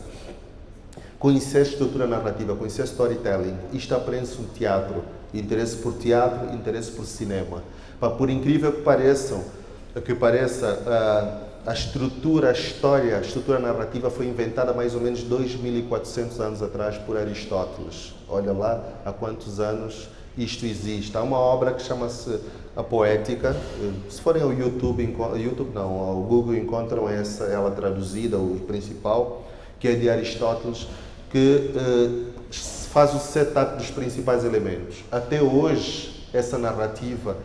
conhecer estrutura narrativa, conhecer storytelling. Isto aprende-se no teatro, interesse por teatro, interesse por cinema. Por incrível que pareça, a estrutura, a história, a estrutura narrativa foi inventada mais ou menos 2.400 anos atrás por Aristóteles. Olha lá há quantos anos isto existe. Há uma obra que chama-se A Poética. Se forem ao ao Google encontram ela traduzida, o principal, que é de Aristóteles, que faz o setup dos principais elementos. Até hoje, essa narrativa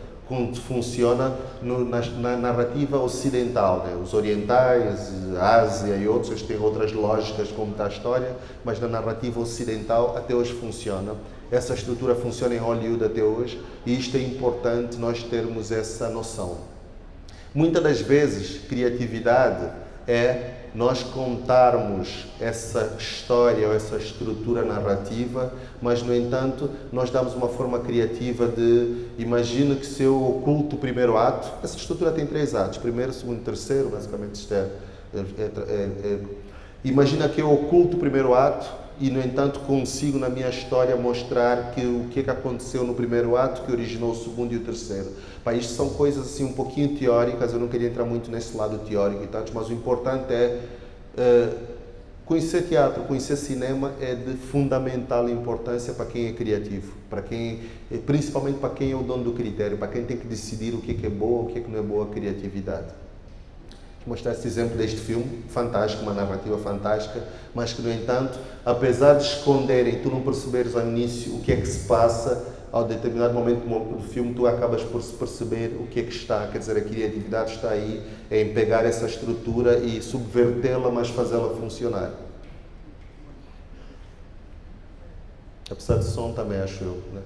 funciona na narrativa ocidental, né? Os orientais, a Ásia e outros têm outras lógicas como está a história, mas na narrativa ocidental até hoje funciona. Essa estrutura funciona em Hollywood até hoje e isto é importante nós termos essa noção. Muitas das vezes, criatividade é nós contarmos essa história ou essa estrutura narrativa, mas, no entanto, nós damos uma forma criativa de... Imagina que se eu oculto o primeiro ato, essa estrutura tem 3 atos, primeiro, segundo e terceiro, basicamente isto imagina que eu oculto o primeiro ato e, no entanto, consigo na minha história mostrar o que aconteceu no primeiro ato que originou o segundo e o terceiro. Isto são coisas assim um pouquinho teóricas, eu não queria entrar muito nesse lado teórico e tanto, mas o importante é conhecer teatro, conhecer cinema é de fundamental importância para quem é criativo, principalmente para quem é o dono do critério, para quem tem que decidir o que é boa, o que não é boa criatividade. mostrar esse exemplo deste filme, fantástico, uma narrativa fantástica, mas que, no entanto, apesar de esconderem, tu não perceberes ao início o que é que se passa, ao determinado momento do filme tu acabas por se perceber o que é que está, quer dizer, a criatividade está aí, em pegar essa estrutura e subvertê-la, mas fazê-la funcionar. Apesar de som também, acho eu, né?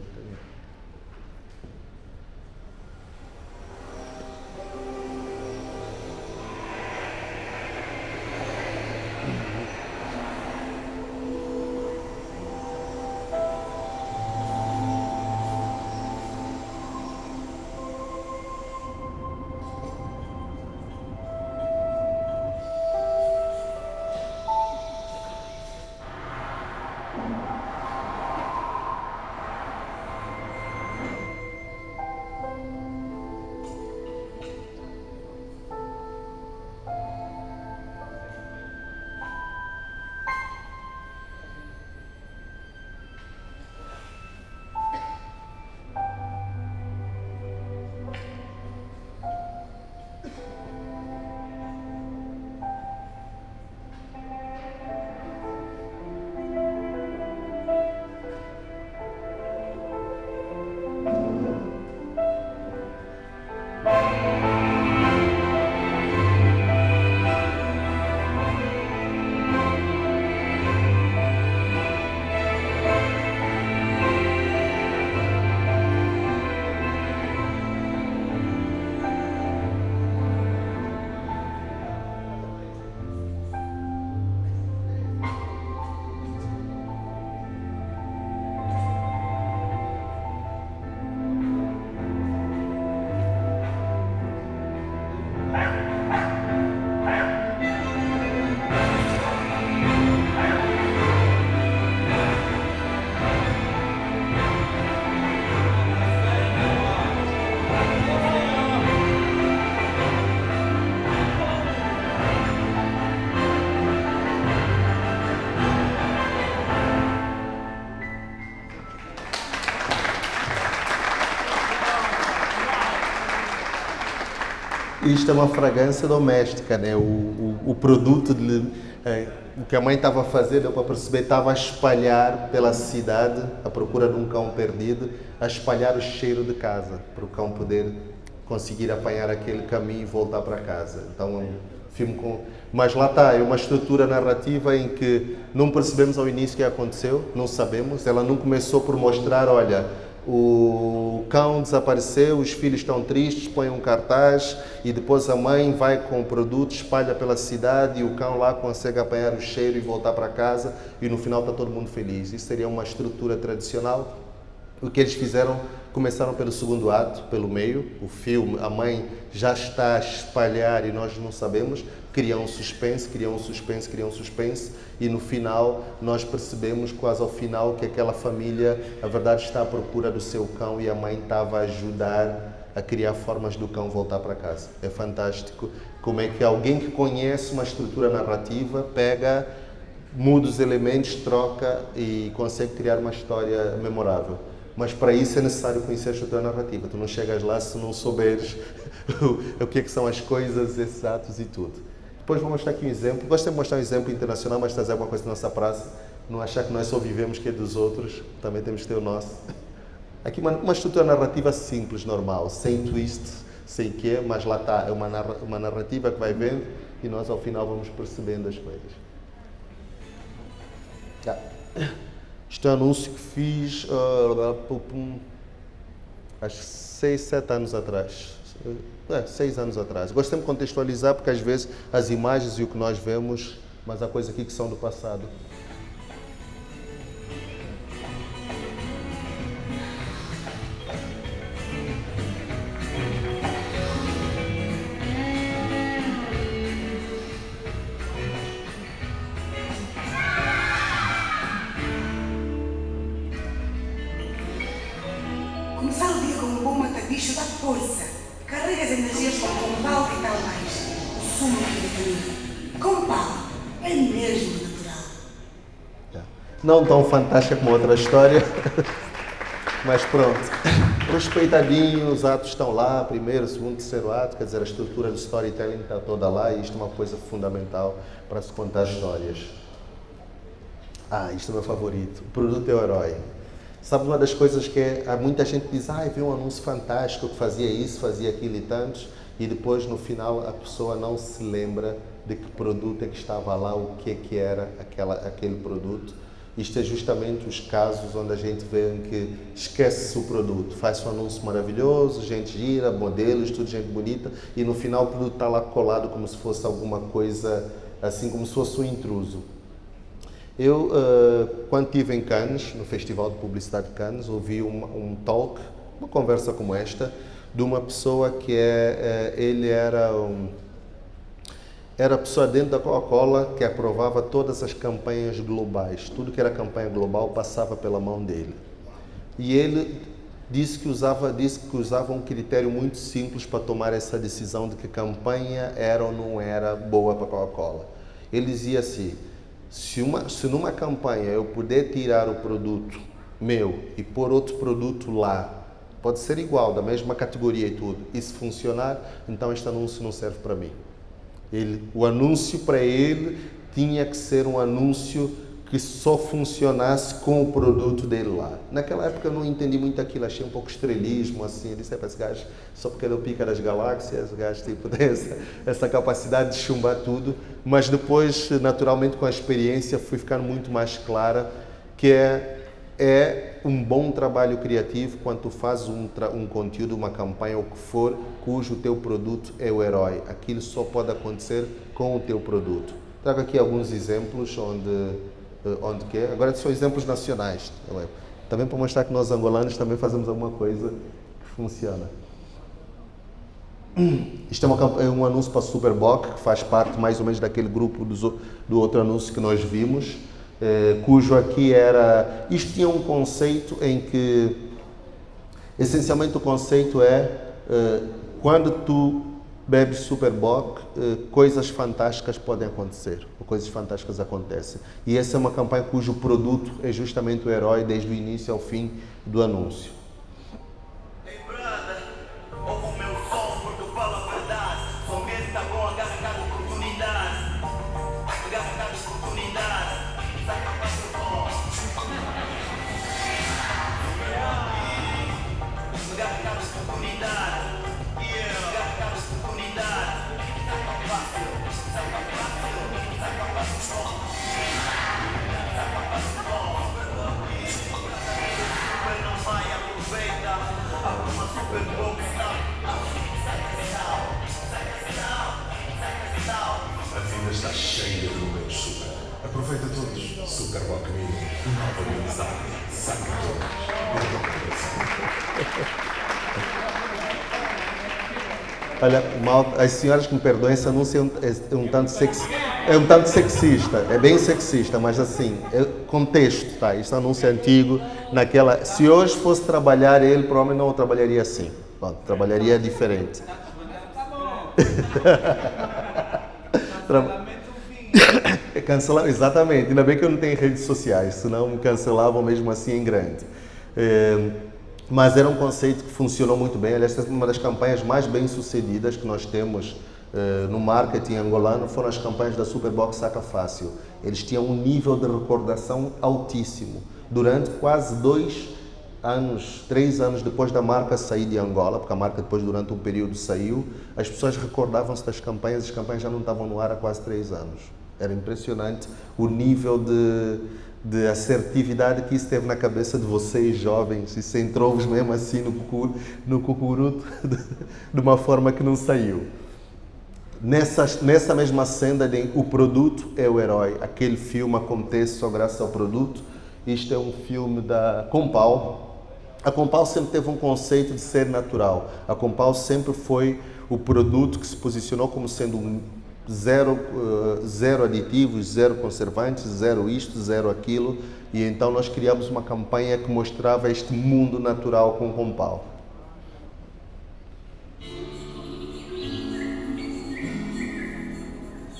Isto é uma fragrância doméstica, né? O produto, o que a mãe estava a fazer, deu para perceber, estava a espalhar pela cidade, à procura de um cão perdido, a espalhar o cheiro de casa, para o cão poder conseguir apanhar aquele caminho e voltar para casa. Então, é um filme com... Mas lá está, é uma estrutura narrativa em que não percebemos ao início o que aconteceu, não sabemos. Ela não começou por mostrar, olha, o cão desapareceu, os filhos estão tristes, põe um cartaz e depois a mãe vai com o produto, espalha pela cidade e o cão lá consegue apanhar o cheiro e voltar para casa e no final está todo mundo feliz. Isso seria uma estrutura tradicional. O que eles fizeram, começaram pelo segundo ato, pelo meio, o filme, a mãe já está a espalhar e nós não sabemos, criam um suspense e no final nós percebemos quase ao final que aquela família, a verdade, está à procura do seu cão e a mãe estava a ajudar a criar formas do cão voltar para casa. É fantástico como é que alguém que conhece uma estrutura narrativa pega, muda os elementos, troca e consegue criar uma história memorável. Mas para isso é necessário conhecer a estrutura narrativa. Tu não chegas lá se não souberes o que é que são as coisas, esses atos e tudo. Depois vou mostrar aqui um exemplo. Gosto de mostrar um exemplo internacional, mas trazer alguma coisa da nossa praça. Não achar que nós só vivemos que é dos outros. Também temos que ter o nosso. Aqui uma estrutura narrativa simples, normal. Sem twist, sem quê, mas lá está. É uma narrativa que vai vendo e nós ao final vamos percebendo as coisas. Isto é um anúncio que fiz acho que 6, 7 anos atrás. 6 anos atrás. Gosto sempre de contextualizar porque às vezes as imagens e o que nós vemos, mas há coisas aqui que são do passado. Começar o dia com um bom mata-bicho dá força. Carrega as energias com Compal e tal mais. O sumo da vitamina. Compal é mesmo natural. Não tão fantástica como outra história, mas pronto. respeitadinho, os atos estão lá, primeiro, segundo, terceiro ato, quer dizer, a estrutura do storytelling está toda lá e isto é uma coisa fundamental para se contar histórias. Isto é o meu favorito, o produto é o herói. Sabe uma das coisas que há muita gente que diz, viu um anúncio fantástico que fazia isso, fazia aquilo e tantos, e depois no final a pessoa não se lembra de que produto é que estava lá, o que é que era aquele produto. Isto é justamente os casos onde a gente vê em que esquece-se o produto, faz um anúncio maravilhoso, gente gira, modelos, tudo gente bonita, e no final o produto está lá colado como se fosse alguma coisa, assim como se fosse um intruso. Eu, quando estive em Cannes, no Festival de Publicidade de Cannes, ouvi um talk, uma conversa como esta, de uma pessoa que ele era a pessoa dentro da Coca-Cola que aprovava todas as campanhas globais. Tudo que era campanha global passava pela mão dele. E ele disse que usava um critério muito simples para tomar essa decisão de que campanha era ou não era boa para a Coca-Cola. Ele dizia assim, se numa campanha eu puder tirar o produto meu e pôr outro produto lá, pode ser igual, da mesma categoria e tudo, e se funcionar, então este anúncio não serve para mim. O anúncio para ele tinha que ser um anúncio que só funcionasse com o produto dele lá. Naquela época eu não entendi muito aquilo, achei um pouco estrelismo, assim, eu disse, para esse gajo, só porque ele é o pica das galáxias, o gajo tipo, tem essa capacidade de chumbar tudo, mas depois, naturalmente, com a experiência, fui ficando muito mais clara que é um bom trabalho criativo quando tu fazes um conteúdo, uma campanha, ou o que for, cujo teu produto é o herói. Aquilo só pode acontecer com o teu produto. Trago aqui alguns exemplos onde que é. Agora são exemplos nacionais. Também para mostrar que nós angolanos também fazemos alguma coisa que funciona. Isto é um anúncio para a Superboc, que faz parte mais ou menos daquele grupo do outro anúncio que nós vimos. Cujo aqui era... Isto tinha um conceito em que, essencialmente o conceito quando tu bebes Superboc, coisas fantásticas podem acontecer, ou coisas fantásticas acontecem. E essa é uma campanha cujo produto é justamente o herói desde o início ao fim do anúncio. Hey brother, ouve o meu som porque eu falo a verdade. Sou mesmo tá bom, agarra cada oportunidade. Agarra cada oportunidade. Saca pra seu bom. Agarra cada oportunidade. Agarra cada oportunidade. Saca fácil. Saca fácil. Saca fácil bom. Saca fácil bom. Super não vai, aproveita. Arruma super bom. A vida está cheia de momentos super. Aproveita todos. Superboc Mini, nova amizade. Saca todos. Olha, as senhoras que me perdoem, esse anúncio é um tanto sexista, é bem sexista, mas assim, contexto, tá? Este anúncio é antigo, se hoje fosse trabalhar ele, provavelmente não o trabalharia assim, bom, trabalharia diferente. Cancelar, exatamente, ainda bem que eu não tenho redes sociais, senão me cancelavam mesmo assim em grande. Mas era um conceito que funcionou muito bem. Aliás, essa é uma das campanhas mais bem sucedidas que nós temos no marketing angolano, foram as campanhas da Superboc Saca Fácil. Eles tinham um nível de recordação altíssimo. Durante quase 3 anos depois da marca sair de Angola, porque a marca depois durante um período saiu, as pessoas recordavam-se das campanhas, as campanhas já não estavam no ar há quase 3 anos. Era impressionante o nível de assertividade que isso teve na cabeça de vocês, jovens, isso entrou-vos mesmo assim no cucuruto de uma forma que não saiu. Nessa mesma senda de o produto é o herói, aquele filme acontece só graças ao produto. Isto é um filme da Compal. A Compal sempre teve um conceito de ser natural. A Compal sempre foi o produto que se posicionou como sendo zero aditivos, zero conservantes, zero isto, zero aquilo, e então nós criamos uma campanha que mostrava este mundo natural com Compal.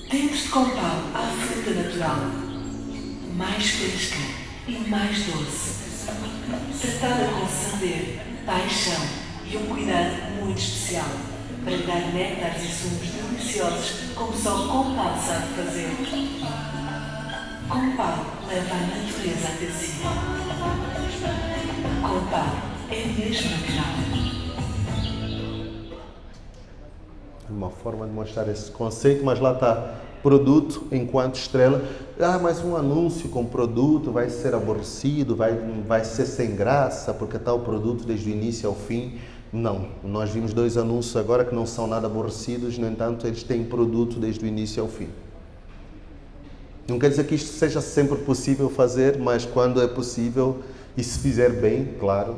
Tempos de Compal, a fruta natural, mais fresca e mais doce, tratada com saber, paixão e um cuidado muito especial para dar néctares e sumos deliciosos como só Compal sabe fazer. Compal leva a natureza até si. Compal é mesmo natural. Uma forma de mostrar esse conceito, mas lá está, produto enquanto estrela. Mas um anúncio com produto vai ser aborrecido, vai ser sem graça, porque está o produto desde o início ao fim. Não, nós vimos 2 anúncios agora que não são nada aborrecidos, no entanto, eles têm produto desde o início ao fim. Não quer dizer que isto seja sempre possível fazer, mas quando é possível, e se fizer bem, claro.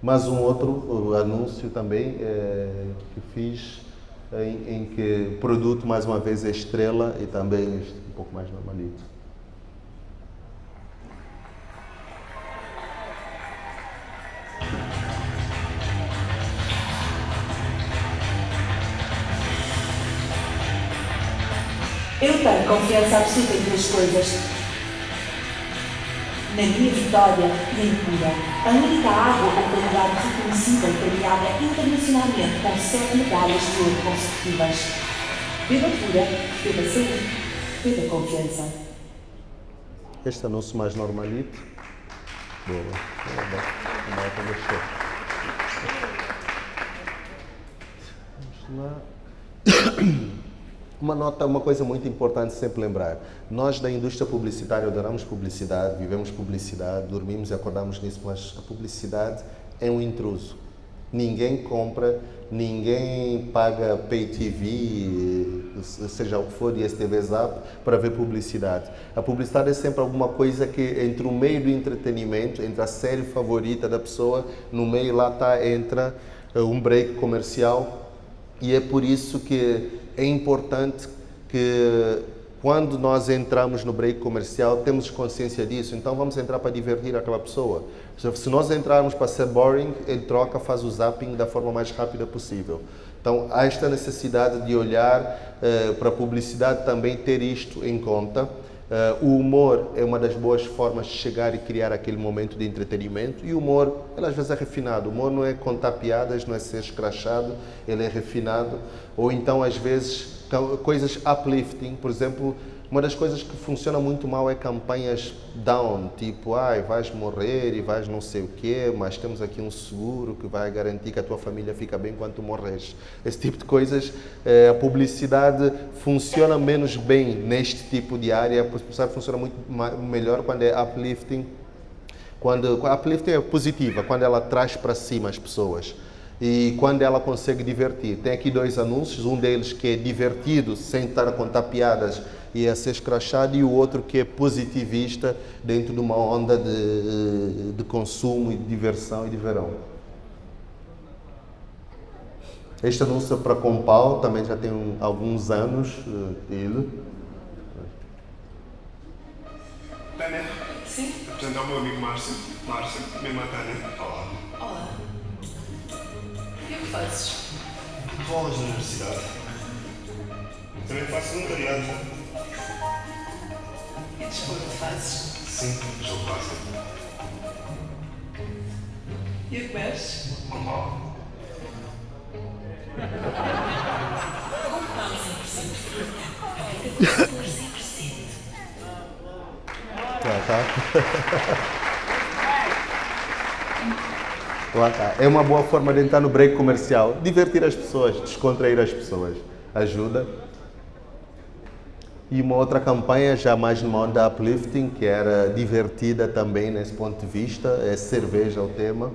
Mas um outro anúncio também que fiz, em que o produto mais uma vez é estrela e também um pouco mais normalito. Eu tenho confiança absoluta em 2 coisas. Na minha vitória e em cura, a única água com qualidade reconhecida e premiada internacionalmente com 7 medalhas de ouro consecutivas. Beba cura, beba saúde, beba confiança. Este anúncio mais normalito. Boa. Vamos lá. Uma coisa muito importante sempre lembrar. Nós da indústria publicitária adoramos publicidade, vivemos publicidade, dormimos e acordamos nisso, mas a publicidade é um intruso. Ninguém compra, ninguém paga Pay TV, seja o que for, ISTV Zap, para ver publicidade. A publicidade é sempre alguma coisa que entre o meio do entretenimento, entre a série favorita da pessoa, no meio lá entra um break comercial, e é por isso que é importante que quando nós entramos no break comercial temos consciência disso, então vamos entrar para divertir aquela pessoa. Se nós entrarmos para ser boring, ele troca, faz o zapping da forma mais rápida possível. Então há esta necessidade de olhar para a publicidade, também ter isto em conta. O humor é uma das boas formas de chegar e criar aquele momento de entretenimento, e o humor, ele às vezes é refinado. O humor não é contar piadas, não é ser escrachado, ele é refinado. Ou então, às vezes, coisas uplifting. Por exemplo, uma das coisas que funciona muito mal é campanhas down, tipo, vais morrer e vais não sei o quê, mas temos aqui um seguro que vai garantir que a tua família fica bem quando tu morres. Esse tipo de coisas, a publicidade funciona menos bem neste tipo de área. A publicidade funciona muito melhor quando é uplifting. Quando a uplifting é positiva, quando ela traz para cima as pessoas. E quando ela consegue divertir. Tem aqui 2 anúncios, um deles que é divertido, sem estar a contar piadas e a ser escrachado, e o outro que é positivista, dentro de uma onda de consumo e de diversão e de verão. Este anúncio para Compal também já tem alguns anos. Tânia? Sim? Portanto, é o meu amigo Márcio. Márcio, mesmo a Tânia. Olá. Olá. E o que fazes? Vou aulas na universidade. Também faço voluntariado. E desporto fazes? Sim, jogo básico. E o que bebes? Lá tá. É uma boa forma de entrar no break comercial, divertir as pessoas, descontrair as pessoas, ajuda. E uma outra campanha já mais numa onda uplifting, que era divertida também nesse ponto de vista, é cerveja o tema.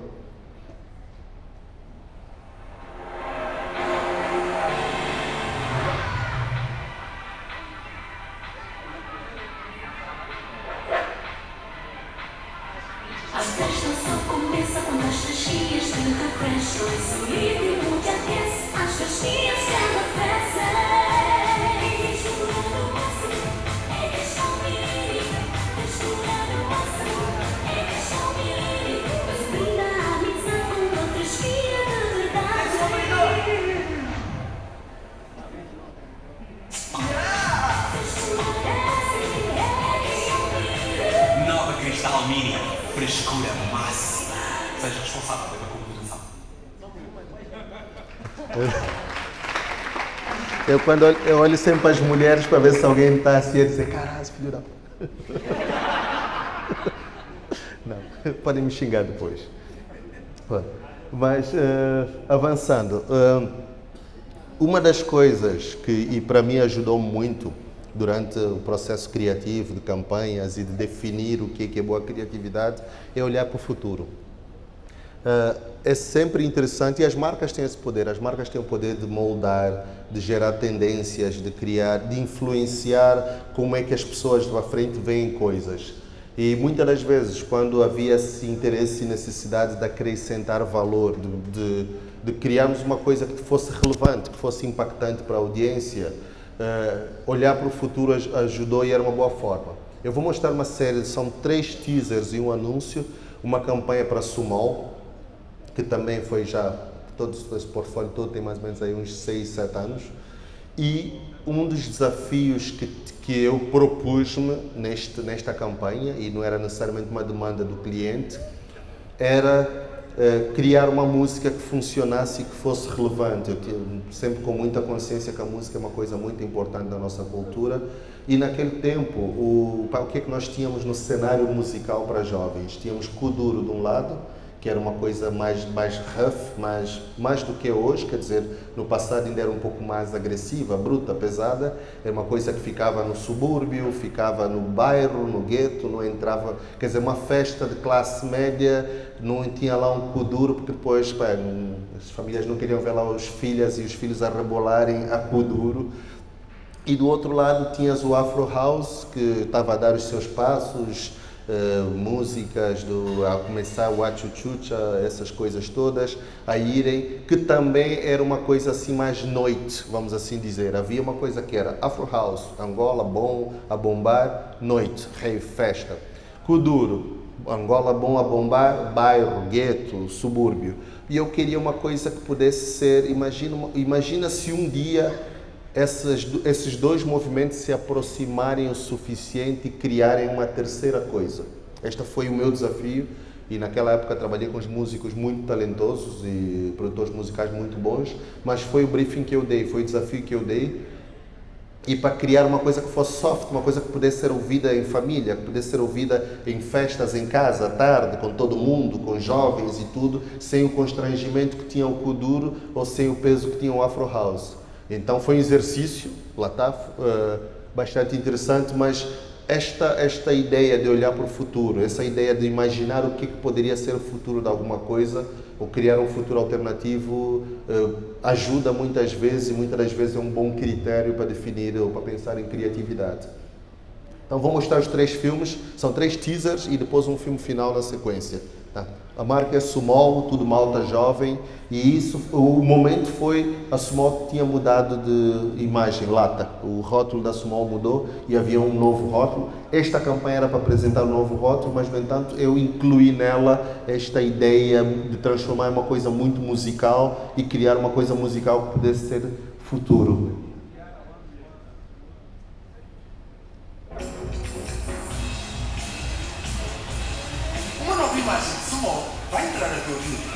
A festa só começa quando as festinhas te refrescam. Esse ritmo te aquece, as festinhas te arrefecem. Frescura no máximo, é Cachomiri. Frescura no máximo, é Cachomiri. Mas brinda a amizade com uma fresquinha de verdade. Frescura é Cachomiri. Nova Cristal Mini, frescura máxima. seja responsável pela comunicação. Eu olho sempre as mulheres para ver se alguém está assim a dizer, caralho, filho da p... Não, podem me xingar depois. Mas, avançando, uma das coisas que para mim ajudou muito durante o processo criativo de campanhas e de definir o que é boa criatividade é olhar para o futuro. É sempre interessante, e as marcas têm esse poder, as marcas têm o poder de moldar, de gerar tendências, de criar, de influenciar como é que as pessoas lá à frente veem coisas. E muitas das vezes, quando havia esse interesse e necessidade de acrescentar valor, de criarmos uma coisa que fosse relevante, que fosse impactante para a audiência, olhar para o futuro ajudou e era uma boa forma. Eu vou mostrar uma série, são 3 teasers e um anúncio, uma campanha para Sumol, que também foi já, todo esse portfólio todo tem mais ou menos aí uns 6, 7 anos, e um dos desafios que eu propus-me nesta campanha, e não era necessariamente uma demanda do cliente, era criar uma música que funcionasse e que fosse relevante. Eu sempre com muita consciência que a música é uma coisa muito importante da nossa cultura, e naquele tempo, o que é que nós tínhamos no cenário musical para jovens? Tínhamos Kuduro de um lado, que era uma coisa mais rough, mais do que hoje, quer dizer, no passado ainda era um pouco mais agressiva, bruta, pesada, era uma coisa que ficava no subúrbio, ficava no bairro, no gueto, não entrava, quer dizer, uma festa de classe média, não tinha lá um Kuduro, porque depois as famílias não queriam ver lá os filhos a rebolarem a Kuduro. E do outro lado tinhas o Afro House, que estava a dar os seus passos, músicas a começar o Achuchucha, essas coisas todas a irem, que também era uma coisa assim mais noite, vamos assim dizer. Havia uma coisa que era Afro House, Angola bom a bombar, noite, rave, festa. Kuduro, Angola bom a bombar, bairro, gueto, subúrbio. E eu queria uma coisa que pudesse ser, imagina se um dia esses dois movimentos se aproximarem o suficiente e criarem uma terceira coisa. Este foi o meu desafio, e naquela época trabalhei com os músicos muito talentosos e produtores musicais muito bons, mas foi o briefing que eu dei, foi o desafio que eu dei, e para criar uma coisa que fosse soft, uma coisa que pudesse ser ouvida em família, que pudesse ser ouvida em festas em casa, à tarde, com todo mundo, com jovens e tudo, sem o constrangimento que tinha o Kuduro ou sem o peso que tinha o Afro House. Então foi um exercício, lá está, bastante interessante, mas esta ideia de olhar para o futuro, essa ideia de imaginar o que poderia ser o futuro de alguma coisa, ou criar um futuro alternativo, ajuda muitas vezes, e muitas das vezes é um bom critério para definir ou para pensar em criatividade. Então vou mostrar os 3 filmes, são 3 teasers e depois um filme final na sequência. Tá? A marca é Sumol, tudo malta jovem, e o momento foi, a Sumol tinha mudado de imagem, lata, o rótulo da Sumol mudou e havia um novo rótulo. Esta campanha era para apresentar um novo rótulo, mas no entanto eu incluí nela esta ideia de transformar em uma coisa muito musical e criar uma coisa musical que pudesse ser futuro. Uma nova imagem de Sumol vai entrar na tua vida.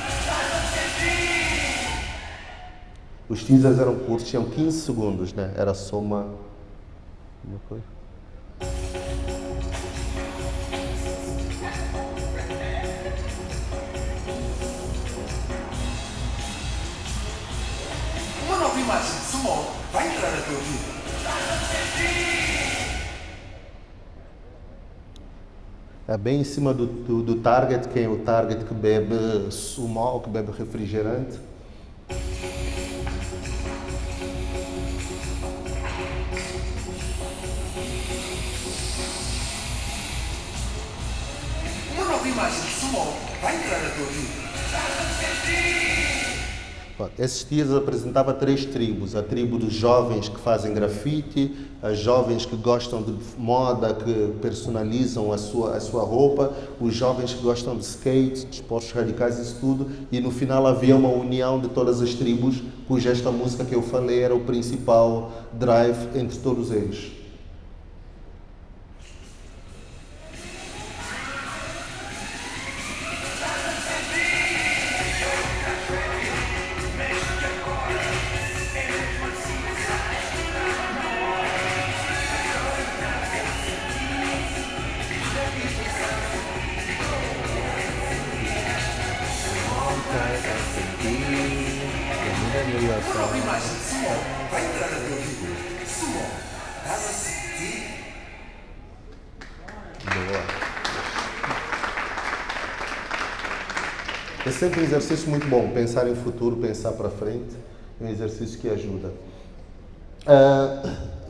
Os teasers eram curtos, tinham 15 segundos, né? Era só uma coisa. Uma nova imagem de Sumol vai entrar na tua vida. É bem em cima do target, quem é o target que bebe Sumol, que bebe refrigerante. Uma nova imagem de Sumol vai entrar na tua vida. Esses dias apresentava 3 tribos, a tribo dos jovens que fazem grafite, as jovens que gostam de moda, que personalizam a sua roupa, os jovens que gostam de skate, de esportes radicais, isso tudo, e no final havia uma união de todas as tribos, cuja esta música que eu falei era o principal drive entre todos eles. humilhação. Uma imagem de suor vai entrar na tua vida. Suor. Estás a sentir? Boa. É sempre um exercício muito bom, pensar em futuro, pensar para frente, é um exercício que ajuda.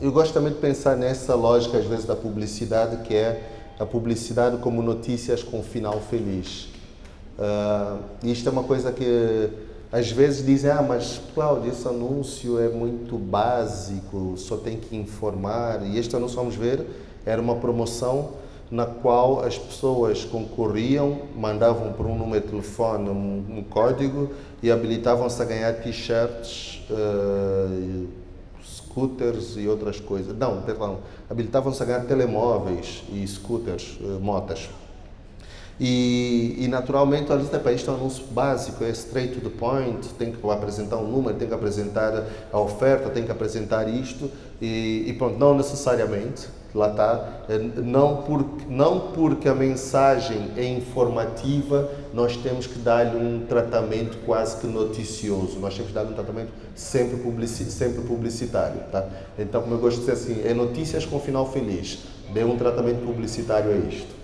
Eu gosto também de pensar nessa lógica, às vezes, da publicidade, que é a publicidade como notícias com final feliz. Isto é uma coisa que, às vezes, dizem, mas, Cláudio, esse anúncio é muito básico, só tem que informar. E este anúncio, vamos ver, era uma promoção na qual as pessoas concorriam, mandavam por um número de telefone um código e habilitavam-se a ganhar t-shirts, scooters e outras coisas. Não, perdão, habilitavam-se a ganhar telemóveis e scooters, motas. E naturalmente, olha, isto é um anúncio básico, é straight to the point, tem que apresentar um número, tem que apresentar a oferta, tem que apresentar isto e pronto, não necessariamente, lá está, não porque a mensagem é informativa, nós temos que dar-lhe um tratamento quase que noticioso, nós temos que dar-lhe um tratamento sempre publicitário, tá? Então, como eu gosto de dizer assim, é notícias com final feliz, dê um tratamento publicitário a isto.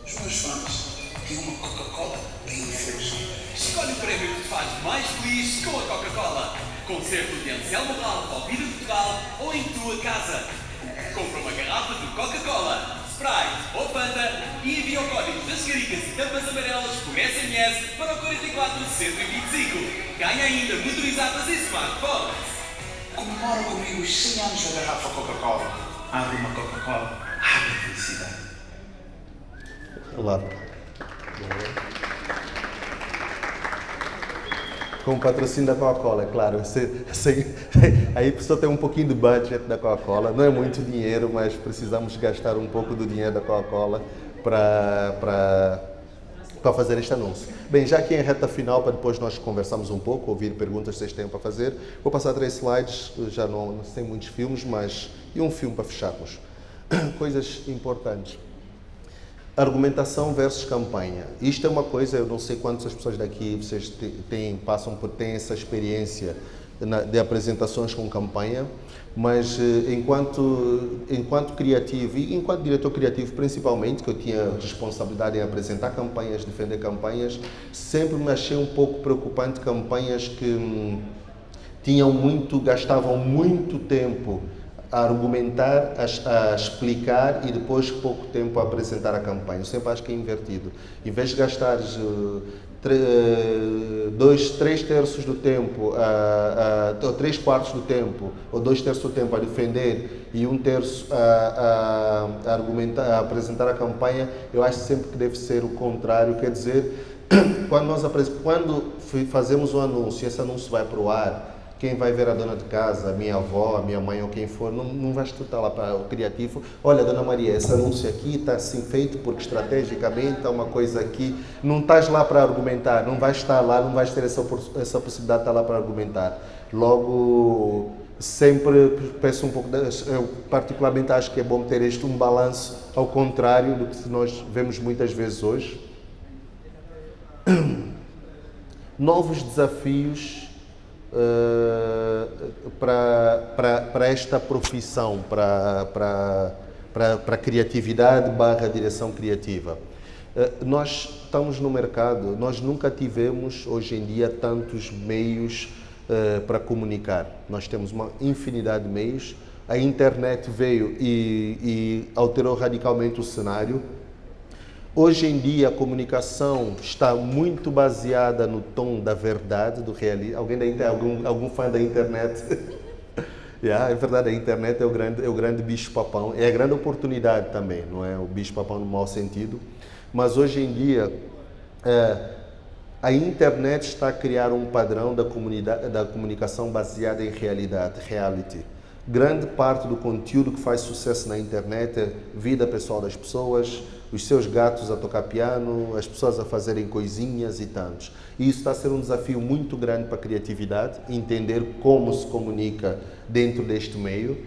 Os meus fãs têm uma Coca-Cola bem fresca. Escolhe o prêmio que te faz mais feliz com a Coca-Cola. Concerto de Anselmo Ralph ao Vida de Portugal ou em tua casa. Compra uma garrafa de Coca-Cola, Sprite ou Fanta e envia o código das caricas e tampas amarelas por SMS para o 44125. Ganha ainda motorizadas e smartphones. Comemora comigo os 100 anos da garrafa Coca-Cola. Abre uma Coca-Cola, abre a felicidade. Olá. Com o patrocínio da Coca-Cola, é claro. Aí a pessoa tem um pouquinho de budget da Coca-Cola. Não é muito dinheiro, mas precisamos gastar um pouco do dinheiro da Coca-Cola para fazer este anúncio. Bem, já aqui em reta final, para depois nós conversarmos um pouco, ouvir perguntas que vocês têm para fazer, vou passar 3 slides, já não tem muitos filmes, mas e um filme para fecharmos. Coisas importantes. Argumentação versus campanha. Isto é uma coisa, eu não sei quantas pessoas daqui vocês têm essa experiência de apresentações com campanha, mas enquanto criativo e enquanto diretor criativo principalmente, que eu tinha responsabilidade em apresentar campanhas, defender campanhas, sempre me achei um pouco preocupante campanhas que gastavam muito tempo a argumentar, a explicar e depois pouco tempo a apresentar a campanha. Eu sempre acho que é invertido. Em vez de gastares 3 terços do tempo, ou 3 quartos do tempo, ou 2 terços do tempo a defender e 1 terço a argumentar, a apresentar a campanha, eu acho sempre que deve ser o contrário. Quer dizer, quando fazemos um anúncio, esse anúncio vai para o ar, quem vai ver a dona de casa, a minha avó, a minha mãe ou quem for, não vais estar lá para o criativo. Olha, dona Maria, esse anúncio aqui está assim feito porque estrategicamente é uma coisa aqui. Não estás lá para argumentar, não vais estar lá, não vais ter essa possibilidade de estar lá para argumentar. Logo, sempre peço um pouco, eu particularmente acho que é bom ter um balanço ao contrário do que nós vemos muitas vezes hoje. Novos desafios para esta profissão, para a criatividade / direção criativa. Nós estamos no mercado, nós nunca tivemos hoje em dia tantos meios para comunicar. Nós temos uma infinidade de meios, a internet veio e alterou radicalmente o cenário. Hoje em dia a comunicação está muito baseada no tom da verdade, do realismo. Algum fã da internet? É verdade, a internet é o grande bicho-papão. É a grande oportunidade também, não é o bicho-papão no mau sentido. Mas hoje em dia a internet está a criar um padrão da comunicação baseada em reality. Grande parte do conteúdo que faz sucesso na internet é vida pessoal das pessoas, os seus gatos a tocar piano, as pessoas a fazerem coisinhas e tantos. E isso está a ser um desafio muito grande para a criatividade, entender como se comunica dentro deste meio.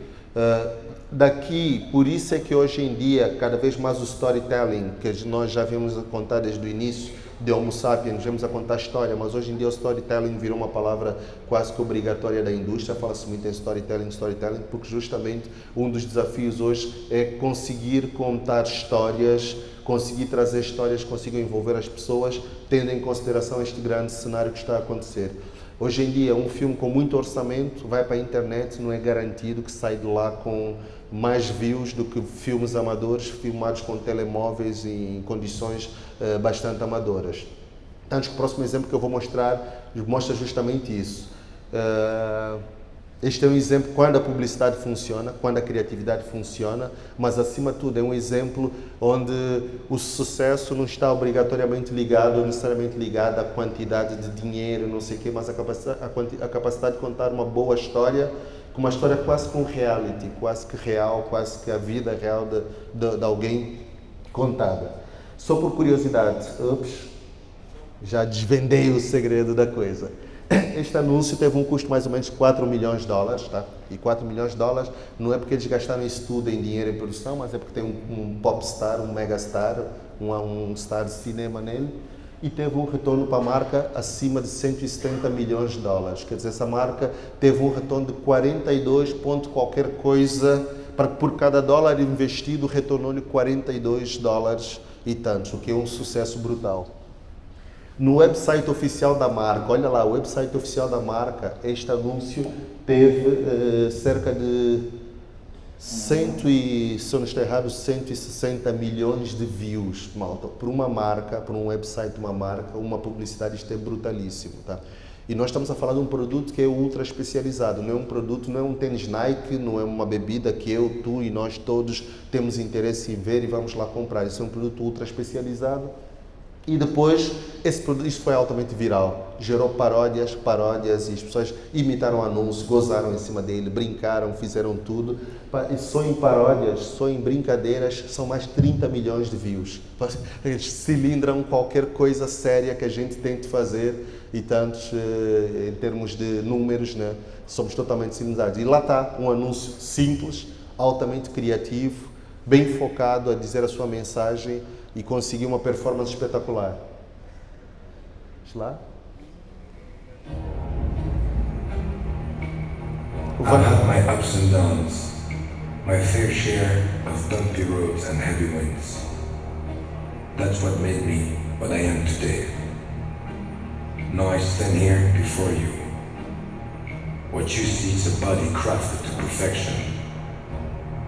daqui, por isso é que hoje em dia, cada vez mais o storytelling, que nós já vimos a contar desde o início de Homo sapiens, vemos a contar história, mas hoje em dia o storytelling virou uma palavra quase que obrigatória da indústria. Fala-se muito em storytelling, porque justamente um dos desafios hoje é conseguir contar histórias, conseguir trazer histórias que consigam envolver as pessoas, tendo em consideração este grande cenário que está a acontecer. Hoje em dia, um filme com muito orçamento vai para a internet, não é garantido que sai de lá com mais views do que filmes amadores, filmados com telemóveis em condições bastante amadoras. Tanto que o próximo exemplo que eu vou mostrar mostra justamente isso. Este é um exemplo quando a publicidade funciona, quando a criatividade funciona, mas acima de tudo é um exemplo onde o sucesso não está obrigatoriamente ligado, ou necessariamente ligado à quantidade de dinheiro, não sei o quê, mas a capacidade de contar uma boa história, uma história quase que um reality, quase que real, quase que a vida real de alguém contada. Só por curiosidade, já desvendei o segredo da coisa. Este anúncio teve um custo mais ou menos de 4 milhões de dólares, tá? E 4 milhões de dólares não é porque eles gastaram isso tudo em dinheiro em produção, mas é porque tem um popstar, um megastar, um star de cinema nele, e teve um retorno para a marca acima de 170 milhões de dólares. Quer dizer, essa marca teve um retorno de 42 ponto qualquer coisa, por cada dólar investido retornou-lhe 42 dólares e tantos, o que é um sucesso brutal. No website oficial da marca, olha lá, o website oficial da marca, este anúncio teve cerca de 160 milhões de views, malta. Por uma marca, por um website de uma marca, uma publicidade, isto é brutalíssimo, tá? E nós estamos a falar de um produto que é ultra especializado, não é um produto, não é um tênis Nike, não é uma bebida que eu, tu e nós todos temos interesse em ver e vamos lá comprar. Isso é um produto ultra especializado. E depois, isto foi altamente viral, gerou paródias, e as pessoas imitaram o anúncio, gozaram em cima dele, brincaram, fizeram tudo. E só em paródias, só em brincadeiras, são mais 30 milhões de views. Eles cilindram qualquer coisa séria que a gente tente fazer e tantos, em termos de números, né, somos totalmente cilindrados. E lá está, um anúncio simples, altamente criativo, bem focado a dizer a sua mensagem, e conseguir uma performance espetacular. Vamos lá? I've had my ups and downs, my fair share of bumpy roads and heavy winds. That's what made me what I am today. Now I stand here before you. What you see is a body crafted to perfection,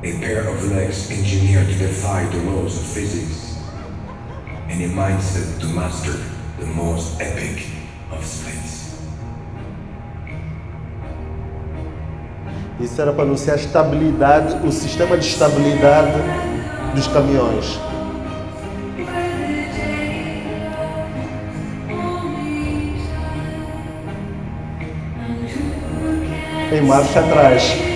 a pair of legs engineered to defy the laws of physics, and a mindset to master the most epic of splits. Isso era para anunciar a estabilidade, o sistema de estabilidade dos caminhões. Em marcha atrás.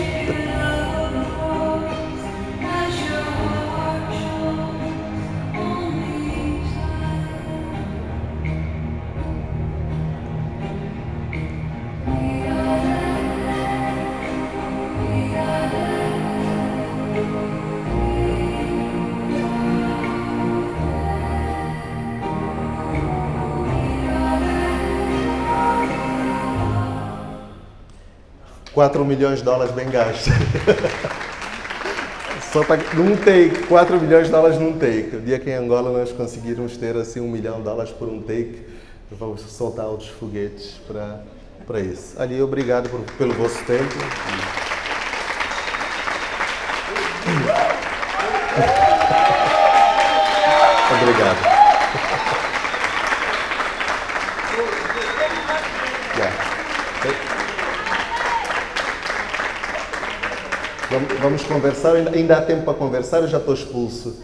$4 milhões bem gastos. Só para num take, $4 milhões num take. O dia que em Angola nós conseguirmos ter assim $1 milhão por um take, vamos soltar outros foguetes para isso. Ali, obrigado pelo vosso tempo. Obrigado. Vamos conversar, ainda há tempo para conversar, eu já estou expulso.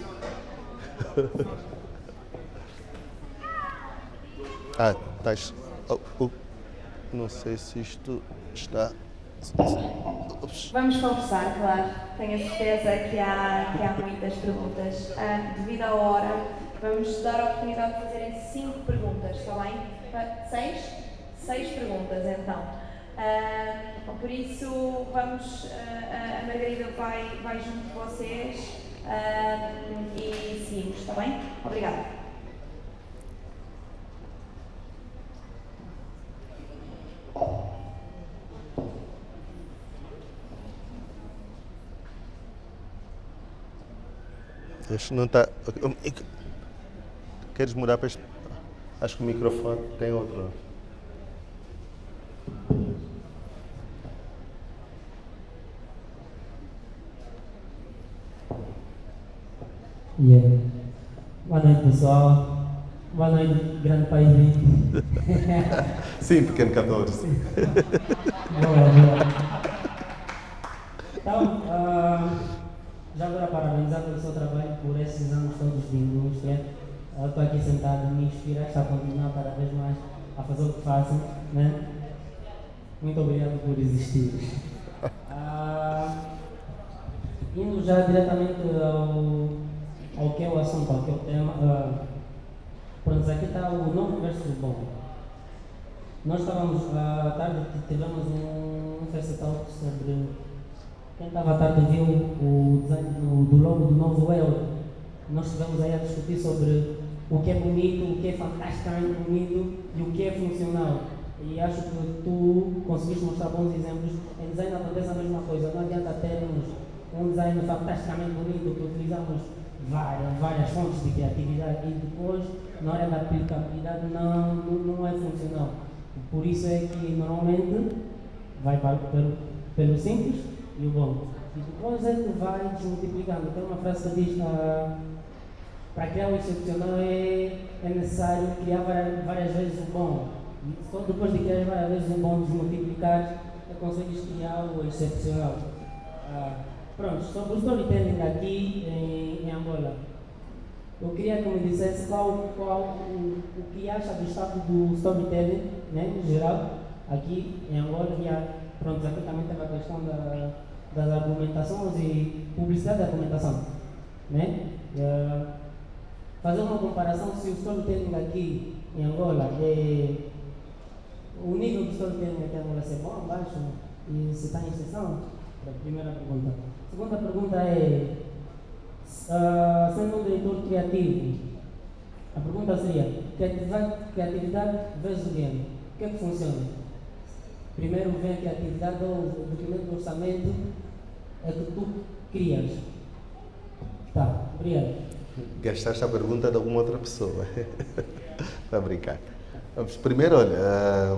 Estás... não sei se isto está... Vamos conversar, claro. Tenho a certeza que há muitas perguntas. Devido à hora, vamos dar a oportunidade de fazerem 5 perguntas, está bem? 6 perguntas, então. Por isso, vamos, a Margarida vai junto de vocês e seguimos, está bem? Obrigada. Este não está. Queres mudar para este? Acho que o microfone tem outro. Yeah. Boa noite, pessoal. Boa noite, grande país. Sim, pequeno 14. Boa. Então, já agora parabenizar pelo seu trabalho por esses anos todos de indústria. Estou aqui sentado, me inspiraste a continuar cada vez mais a fazer o que faço, né? Muito obrigado por existir. Indo já diretamente ao que é o assunto, ao que é o tema. Pronto, aqui está o novo versus bom. Nós estávamos à tarde, tivemos um festival sobre. Quem estava à tarde viu o design do logo do novo euro. Nós estivemos aí a discutir sobre o que é bonito, o que é fantasticamente bonito e o que é funcional. E acho que tu conseguiste mostrar bons exemplos. Em design acontece a mesma coisa. Não adianta termos um design fantasticamente bonito que utilizamos várias fontes de criatividade e depois, na hora da aplicabilidade, não é funcional. Por isso é que normalmente vai pelo simples e o bom. E depois é que vai desmultiplicando. Tem uma frase que diz para criar o excepcional é necessário criar várias vezes o bom. E só depois de criar várias vezes o bom, desmultiplicar, consegues criar o excepcional. Pronto, sobre o storytelling aqui em Angola, eu queria que me dissesse qual o que acha do estado do storytelling, né, em geral, aqui em Angola. Pronto, aqui também teve a questão das argumentações e publicidade da argumentação, né? Fazer uma comparação se o storytelling aqui em Angola o nível do storytelling aqui em Angola é bom, baixo, e se está em exceção. Primeira pergunta. Segunda pergunta é, sendo um diretor criativo, a pergunta seria, criatividade versus game, o que é que funciona? Primeiro vem a criatividade ou o documento do orçamento é que tu crias? Tá, obrigado. Gastaste a pergunta de alguma outra pessoa. Para brincar. Primeiro, olha,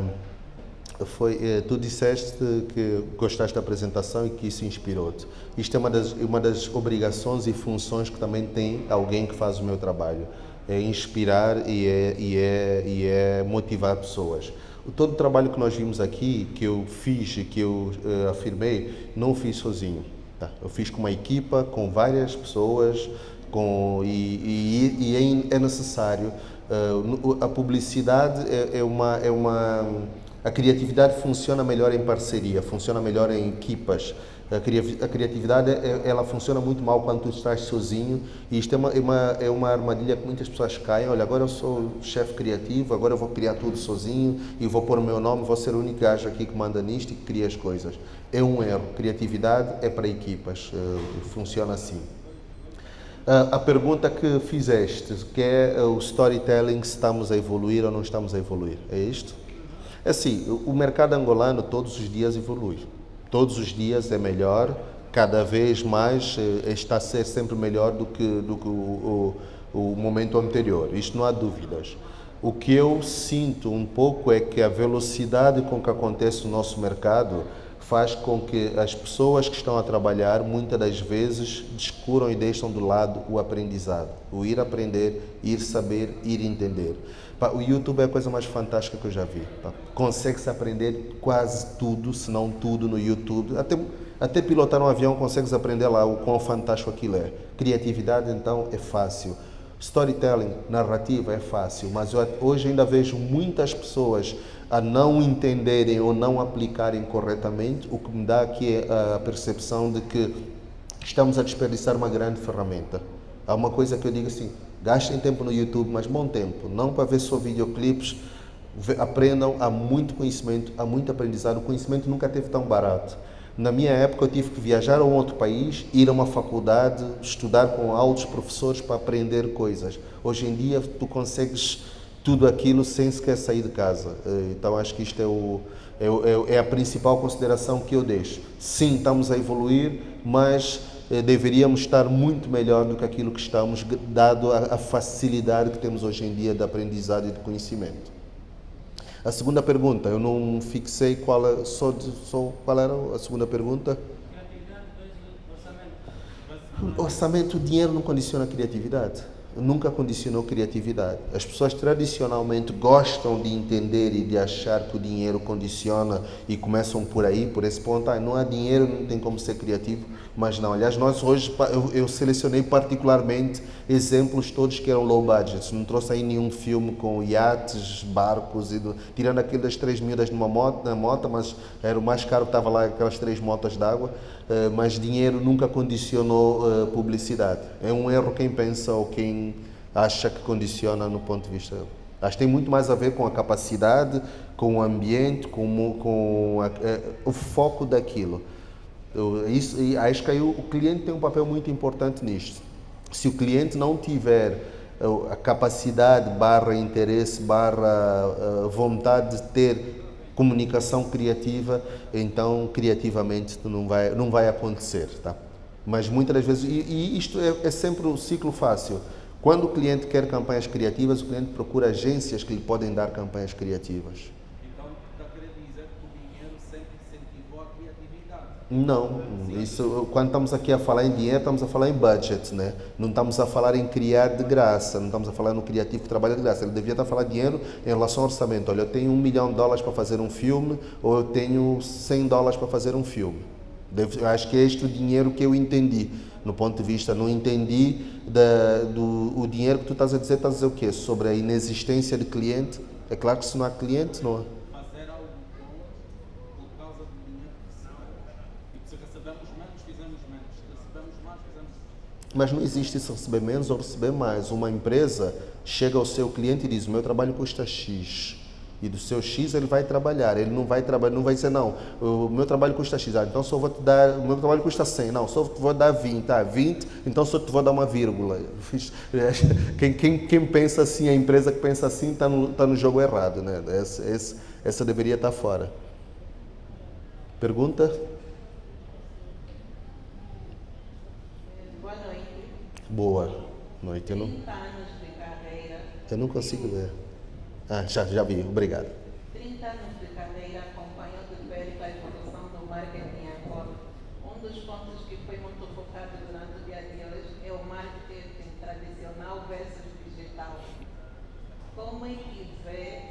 tu disseste que gostaste da apresentação e que isso inspirou-te. Isto é uma das obrigações e funções que também tem alguém que faz o meu trabalho. É inspirar e é motivar pessoas. Todo o trabalho que nós vimos aqui, que eu fiz e que eu afirmei, não fiz sozinho. Tá? Eu fiz com uma equipa, com várias pessoas, é necessário. A publicidade a criatividade funciona melhor em parceria, funciona melhor em equipas. A criatividade ela funciona muito mal quando tu estás sozinho, e isto é uma armadilha que muitas pessoas caem. Olha, agora eu sou chefe criativo, agora eu vou criar tudo sozinho e vou pôr o meu nome, vou ser o único gajo aqui que manda nisto e que cria as coisas. É um erro. Criatividade é para equipas, funciona assim. A pergunta que fizeste, que é o storytelling, se estamos a evoluir ou não estamos a evoluir, é isto? É assim, o mercado angolano todos os dias evolui, todos os dias é melhor, cada vez mais está a ser sempre melhor do que o momento anterior, isto não há dúvidas. O que eu sinto um pouco é que a velocidade com que acontece o nosso mercado faz com que as pessoas que estão a trabalhar, muitas das vezes, descuram e deixam de lado o aprendizado, o ir aprender, ir saber, ir entender. O YouTube é a coisa mais fantástica que eu já vi. Consegue-se aprender quase tudo, se não tudo, no YouTube. Até pilotar um avião consegues aprender lá o quão fantástico aquilo é. Criatividade, então, é fácil. Storytelling, narrativa, é fácil. Mas eu hoje ainda vejo muitas pessoas a não entenderem ou não aplicarem corretamente, o que me dá aqui a percepção de que estamos a desperdiçar uma grande ferramenta. Há uma coisa que eu digo assim, gastem tempo no YouTube, mas bom tempo, não para ver só videoclipes Aprendam, há muito conhecimento, há muito aprendizado. O conhecimento nunca esteve tão barato. Na minha época eu tive que viajar a um outro país, ir a uma faculdade, estudar com altos professores para aprender coisas. Hoje em dia tu consegues tudo aquilo sem sequer sair de casa. Então acho que isto é a principal consideração que eu deixo. Sim, estamos a evoluir, mas deveríamos estar muito melhor do que aquilo que estamos, dado a facilidade que temos hoje em dia de aprendizado e de conhecimento. A segunda pergunta, eu não fixei qual era a segunda pergunta. Orçamento, o dinheiro não condiciona a criatividade. Nunca condicionou criatividade. As pessoas tradicionalmente gostam de entender e de achar que o dinheiro condiciona e começam por aí, por esse ponto. Não há dinheiro, não tem como ser criativo. Mas não, aliás, nós hoje, eu selecionei particularmente exemplos todos que eram low budget. Não trouxe aí nenhum filme com iates, barcos, tirando aquele das 3 miúdas na moto, mas era o mais caro que estava lá, aquelas 3 motas d'água. Mas dinheiro nunca condicionou publicidade. É um erro quem pensa ou quem acha que condiciona no ponto de vista. Acho que tem muito mais a ver com a capacidade, com o ambiente, com o foco daquilo. Acho que aí o cliente tem um papel muito importante nisto. Se o cliente não tiver a capacidade, interesse, vontade de ter comunicação criativa, então criativamente não vai acontecer, tá? Mas muitas das vezes, e isto é sempre o ciclo fácil. Quando o cliente quer campanhas criativas, o cliente procura agências que lhe podem dar campanhas criativas. Então, está querendo dizer que o dinheiro sempre incentivou a criatividade? Não, isso, quando estamos aqui a falar em dinheiro, estamos a falar em budget, né? Não estamos a falar em criar de graça, não estamos a falar no criativo que trabalha de graça. Ele devia estar a falar de dinheiro em relação ao orçamento. Olha, eu tenho $1 milhão para fazer um filme, ou eu tenho $100 para fazer um filme. Eu acho que é este o dinheiro que eu entendi, no ponto de vista, não entendi o dinheiro que tu estás a dizer o quê? Sobre a inexistência de cliente. É claro que se não há cliente, não há. Fazer algo bom por causa do dinheiro que se dá. E se recebemos menos, fizemos menos. Se recebemos mais, fizemos. Mas não existe isso, receber menos ou receber mais. Uma empresa chega ao seu cliente e diz: o meu trabalho custa X. E do seu X ele vai trabalhar. Ele não vai trabalhar, não vai dizer: não, o meu trabalho custa X, então só vou te dar, o meu trabalho custa 100, não, só te vou dar 20, 20, então só te vou dar uma vírgula. Quem pensa assim, a empresa que pensa assim está no jogo errado, né? Essa deveria estar fora. Pergunta? Boa noite. Boa noite. 30 anos de carreira. Eu não consigo ver. Já vi, obrigado. 30 anos de carreira, acompanhou de perto a evolução do marketing agora. Um dos pontos que foi muito focado durante o dia de hoje é o marketing tradicional versus digital. Como é que vê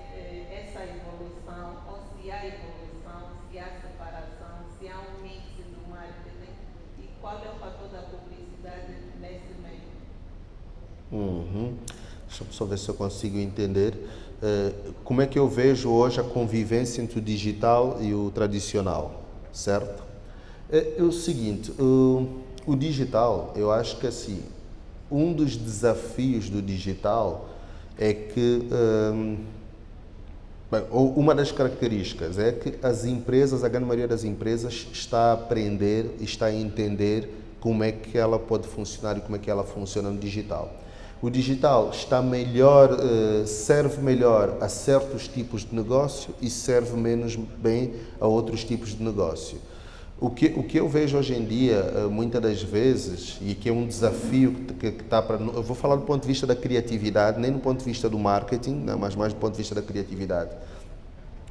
essa evolução, ou se há evolução, se há separação, se há um mix do marketing e qual é o fator da publicidade nesse meio? Deixa eu só ver se eu consigo entender. Como é que eu vejo hoje a convivência entre o digital e o tradicional, certo? É o seguinte, o digital, eu acho que assim, um dos desafios do digital é que, uma das características é que as empresas, a grande maioria das empresas está a aprender, está a entender como é que ela pode funcionar e como é que ela funciona no digital. O digital está melhor, serve melhor a certos tipos de negócio e serve menos bem a outros tipos de negócio. O que eu vejo hoje em dia, muitas das vezes, e que é um desafio que está para... Eu vou falar do ponto de vista da criatividade, nem do ponto de vista do marketing, não, mas mais do ponto de vista da criatividade.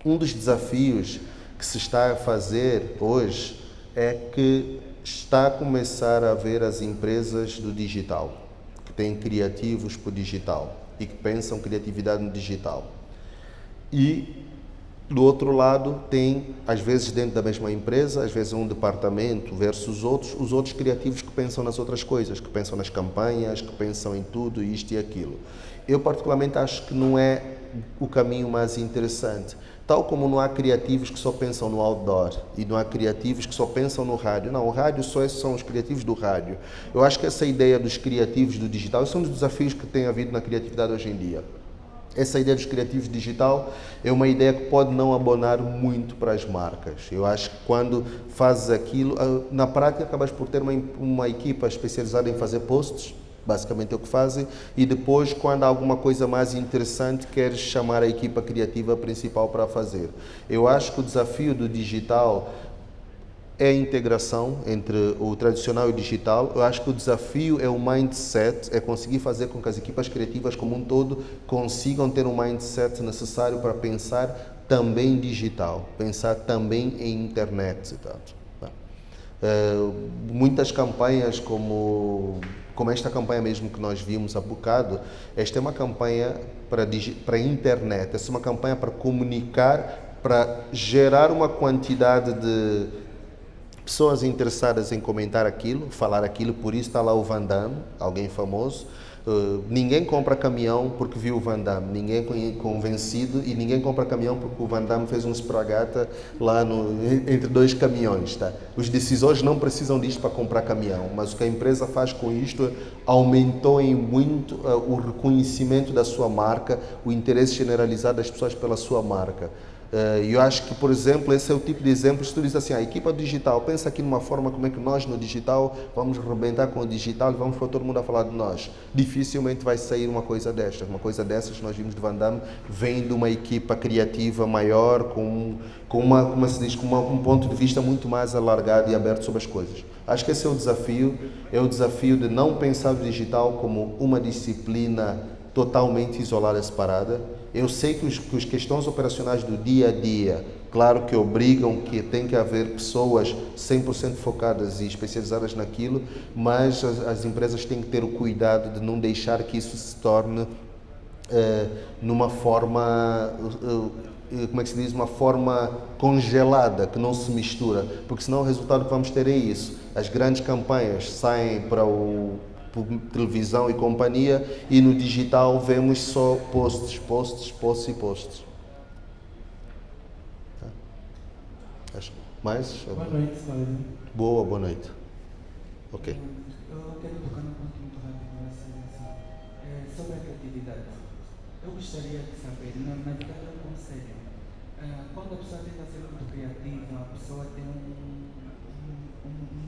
Um dos desafios que se está a fazer hoje é que está a começar a ver as empresas do digital, têm criativos para o digital e que pensam criatividade no digital. E, do outro lado, tem, às vezes dentro da mesma empresa, às vezes um departamento versus os outros criativos que pensam nas outras coisas, que pensam nas campanhas, que pensam em tudo, isto e aquilo. Eu, particularmente, acho que não é o caminho mais interessante. Tal como não há criativos que só pensam no outdoor e não há criativos que só pensam no rádio. Não, o rádio são os criativos do rádio. Eu acho que essa ideia dos criativos do digital são um dos desafios que tem havido na criatividade hoje em dia. essa ideia dos criativos digital é uma ideia que pode não abonar muito para as marcas. Eu acho que quando fazes aquilo, na prática acabas por ter uma equipa especializada em fazer posts, basicamente é o que fazem, e depois, quando há alguma coisa mais interessante, queres chamar a equipa criativa principal para fazer. Eu acho que o desafio do digital é a integração entre o tradicional e o digital. Eu acho que o desafio é o mindset, é conseguir fazer com que as equipas criativas como um todo consigam ter um mindset necessário para pensar também digital, pensar também em internet. Muitas campanhas como esta campanha mesmo que nós vimos há bocado, esta é uma campanha para a internet, esta é uma campanha para comunicar, para gerar uma quantidade de pessoas interessadas em comentar aquilo, falar aquilo, por isso está lá o Van Damme, alguém famoso. Ninguém compra caminhão porque viu o Van Damme, ninguém é convencido, e ninguém compra caminhão porque o Van Damme fez um espragata lá entre dois caminhões. Tá? Os decisores não precisam disto para comprar caminhão, mas o que a empresa faz com isto aumentou em muito o reconhecimento da sua marca, o interesse generalizado das pessoas pela sua marca. Eu acho que, por exemplo, esse é o tipo de exemplo que tu dizes assim, a equipa digital, pensa aqui numa forma como é que nós no digital vamos arrebentar com o digital e vamos para todo mundo a falar de nós. Dificilmente vai sair uma coisa destas. Uma coisa dessas que nós vimos de Van Damme vem de uma equipa criativa maior, com um ponto de vista muito mais alargado e aberto sobre as coisas. Acho que esse é o desafio de não pensar o digital como uma disciplina totalmente isolada, separada. Eu sei que as questões operacionais do dia a dia, claro que obrigam que tem que haver pessoas 100% focadas e especializadas naquilo, mas as empresas têm que ter o cuidado de não deixar que isso se torne numa forma, como é que se diz, uma forma congelada, que não se mistura, porque senão o resultado que vamos ter é isso. As grandes campanhas saem para televisão e companhia, e no digital vemos só posts. Mais? Boa noite, Cláudio. Boa noite. Ok. Eu quero tocar num ponto muito rápido, sobre a criatividade. Eu gostaria de saber, na vida é um conselho. Quando a pessoa tenta ser muito criativa, a pessoa tem um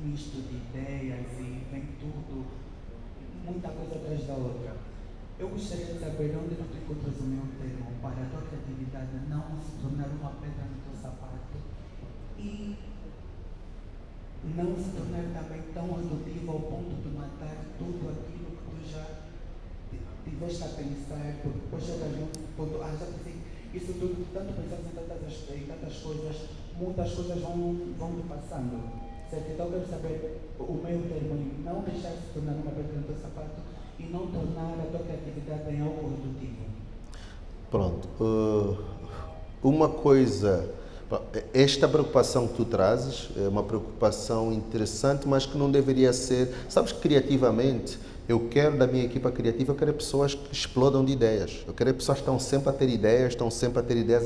misto de ideias e vem tudo, muita coisa atrás da outra. Eu gostaria de saber onde tu encontras o meu termo para a tua criatividade não se tornar uma pedra no teu sapato e não se tornar também tão redutiva ao ponto de matar tudo aquilo que tu já tiveste a pensar, porque depois chegas num ponto, já pensei, isso tudo, tanto pensamos em tantas coisas, muitas coisas vão te passando. Certo? Então eu quero saber o meu termo em não deixar se tornar uma pedra no teu sapato e não tornar a tua criatividade em algo redutivo. Pronto. Uma coisa, esta preocupação que tu trazes é uma preocupação interessante, mas que não deveria ser, sabes que criativamente, eu quero da minha equipa criativa, eu quero pessoas que explodam de ideias. Eu quero pessoas que estão sempre a ter ideias,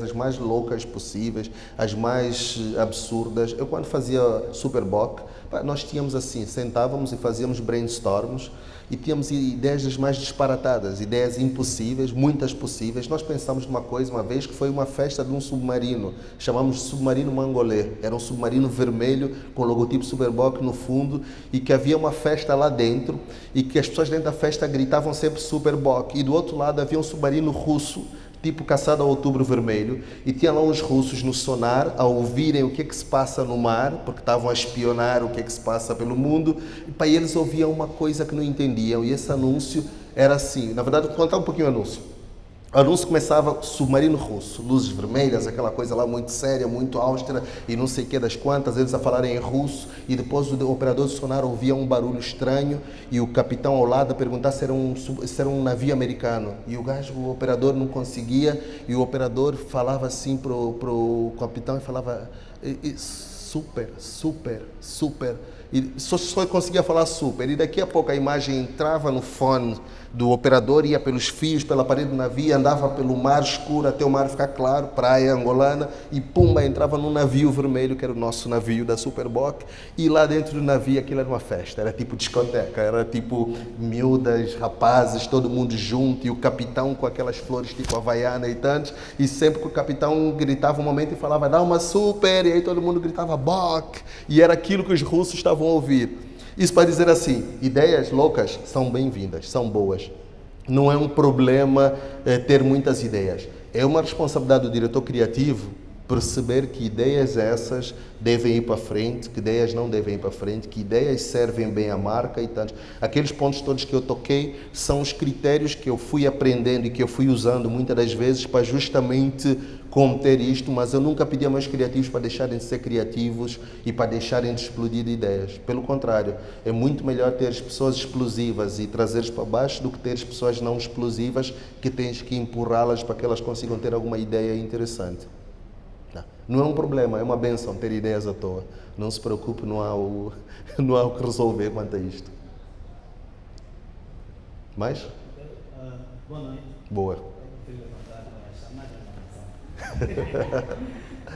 as mais loucas possíveis, as mais absurdas. Eu quando fazia Superboc, nós tínhamos assim, sentávamos e fazíamos brainstorms e tínhamos ideias das mais disparatadas, ideias impossíveis, muitas possíveis. Nós pensámos numa coisa uma vez que foi uma festa de um submarino, chamamos de submarino Mangolê. Era um submarino vermelho com o logotipo Superboc no fundo e que havia uma festa lá dentro e que as pessoas dentro da festa gritavam sempre Superboc, e do outro lado havia um submarino russo, tipo caçado a Outubro Vermelho, e tinha lá uns russos no sonar a ouvirem o que é que se passa no mar, porque estavam a espionar o que é que se passa pelo mundo, e para eles ouviam uma coisa que não entendiam, e esse anúncio era assim, na verdade vou contar um pouquinho o anúncio. O anúncio começava submarino russo, luzes vermelhas, aquela coisa lá muito séria, muito austera e não sei o que das quantas, eles a falarem em russo, e depois o operador de sonar ouvia um barulho estranho e o capitão ao lado a perguntar se era um navio americano, e o operador não conseguia, e o operador falava assim pro capitão e falava super, e só conseguia falar super, e daqui a pouco a imagem entrava no fone do operador, ia pelos fios, pela parede do navio, andava pelo mar escuro até o mar ficar claro, praia angolana, e pumba, entrava num navio vermelho, que era o nosso navio da Superboc, e lá dentro do navio aquilo era uma festa, era tipo discoteca, era tipo miúdas, rapazes, todo mundo junto, e o capitão com aquelas flores tipo havaiana e tantos, e sempre que o capitão gritava um momento e falava, dá uma super, e aí todo mundo gritava, Boc, e era aquilo que os russos estavam a ouvir. Isso para dizer assim, ideias loucas são bem-vindas, são boas. Não é um problema ter muitas ideias. É uma responsabilidade do diretor criativo perceber que ideias essas devem ir para frente, que ideias não devem ir para frente, que ideias servem bem à marca e tantos. Aqueles pontos todos que eu toquei são os critérios que eu fui aprendendo e que eu fui usando muitas das vezes para justamente conter isto, mas eu nunca pedi a meus criativos para deixarem de ser criativos e para deixarem de explodir de ideias. Pelo contrário, é muito melhor ter pessoas explosivas e trazeres para baixo do que ter pessoas não explosivas que tens que empurrá-las para que elas consigam ter alguma ideia interessante. Não é um problema, é uma benção ter ideias à toa. Não se preocupe, não há o que resolver quanto a isto. Mais? Boa noite. Boa.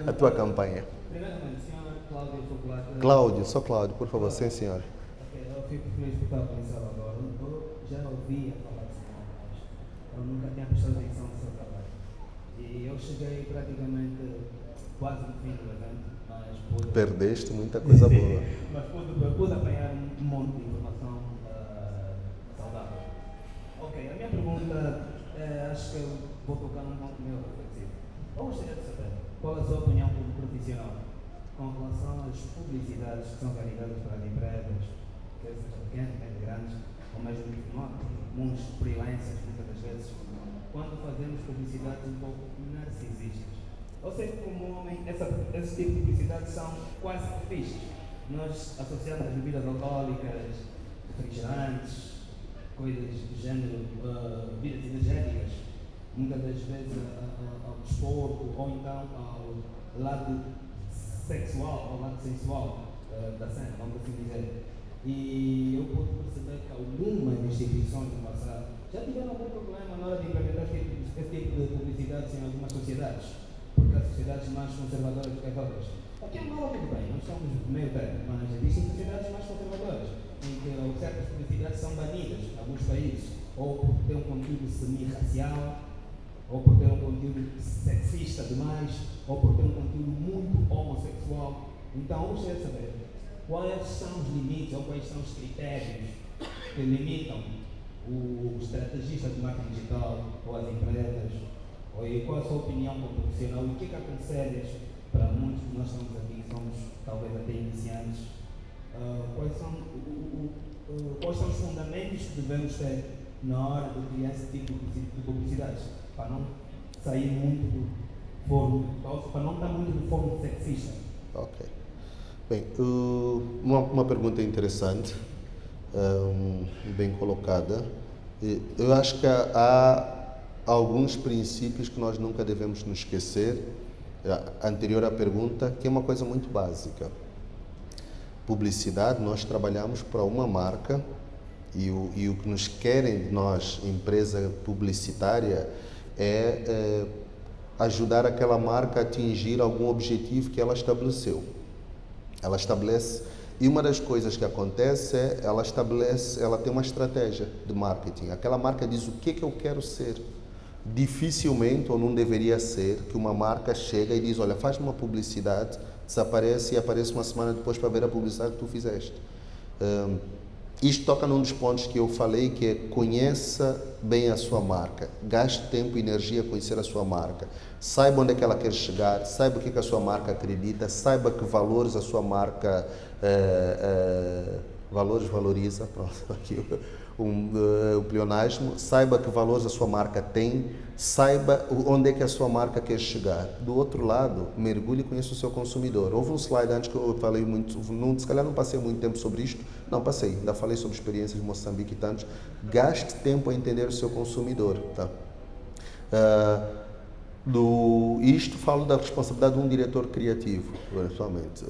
A tua campanha. Primeiramente, senhora Cláudia Popular. Cláudio, só Cláudio, por favor, sim senhor. Ok, eu fico feliz por estar com Salvador. Eu já ouvi falar de Senhor, mas eu nunca tinha prestado atenção no seu trabalho. E eu cheguei praticamente quase no fim do evento, mas pude... Perdeste muita coisa boa. Mas pude apanhar um monte de informação saudável. Ok, a minha pergunta, acho que eu vou tocar num ponto meu reflexivo. Eu gostaria de saber qual é a sua opinião como profissional com relação às publicidades que são realizadas pelas empresas, quer sejam pequenas, médias, grandes, ou mesmo muitos freelancers, muitas das vezes, quando fazemos publicidades um pouco narcisistas. Eu sei que como homem, esse tipo de publicidades são quase fixes. Nós associamos as bebidas alcoólicas, refrigerantes, coisas do género, bebidas energéticas, muitas das vezes ao desporto ou então ao lado sexual, ao lado sensual da cena, vamos assim dizer. E eu pude perceber que algumas instituições no passado já tiveram algum problema na hora de implementar esse tipo de publicidades em algumas sociedades, porque há sociedades mais conservadoras do que as outras. Aqui em Angola tudo bem, nós somos meio termo, mas existem sociedades mais conservadoras, em que certas publicidades são banidas em alguns países, ou por ter um conteúdo semi-racial, ou por ter um conteúdo sexista demais, ou por ter um conteúdo muito homossexual. Então, eu gostaria de saber quais são os limites ou quais são os critérios que limitam o estrategista de marketing digital ou as empresas, e qual a sua opinião como profissional, e o que aconselhas para muitos que nós estamos aqui, que somos talvez até iniciantes, quais são os fundamentos que devemos ter na hora de criar esse tipo de publicidades, para não sair muito do forno, para não estar muito do forno sexista. Ok. Bem, uma pergunta interessante, bem colocada. Eu acho que há alguns princípios que nós nunca devemos nos esquecer, anterior à pergunta, que é uma coisa muito básica. Publicidade, nós trabalhamos para uma marca e o que nos querem de nós, empresa publicitária, é ajudar aquela marca a atingir algum objetivo que ela estabeleceu. Ela estabelece, e uma das coisas que acontece é, ela tem uma estratégia de marketing. Aquela marca diz o que eu quero ser. Dificilmente, ou não deveria ser, que uma marca chega e diz, olha, faz uma publicidade, desaparece e aparece uma semana depois para ver a publicidade que tu fizeste. Isto toca num dos pontos que eu falei, que é conheça bem a sua marca, gaste tempo e energia a conhecer a sua marca, saiba onde é que ela quer chegar, saiba o que a sua marca acredita, saiba que valores a sua marca valoriza, pronto, aqui o pleonasmo, saiba que valores a sua marca tem, saiba onde é que a sua marca quer chegar. Do outro lado, mergulhe e conheça o seu consumidor. Houve um slide antes que eu falei muito, se calhar não passei muito tempo sobre isto, não passei, ainda falei sobre experiências de Moçambique e tantos. Gaste tempo a entender o seu consumidor. Tá? Isto falo da responsabilidade de um diretor criativo, eventualmente.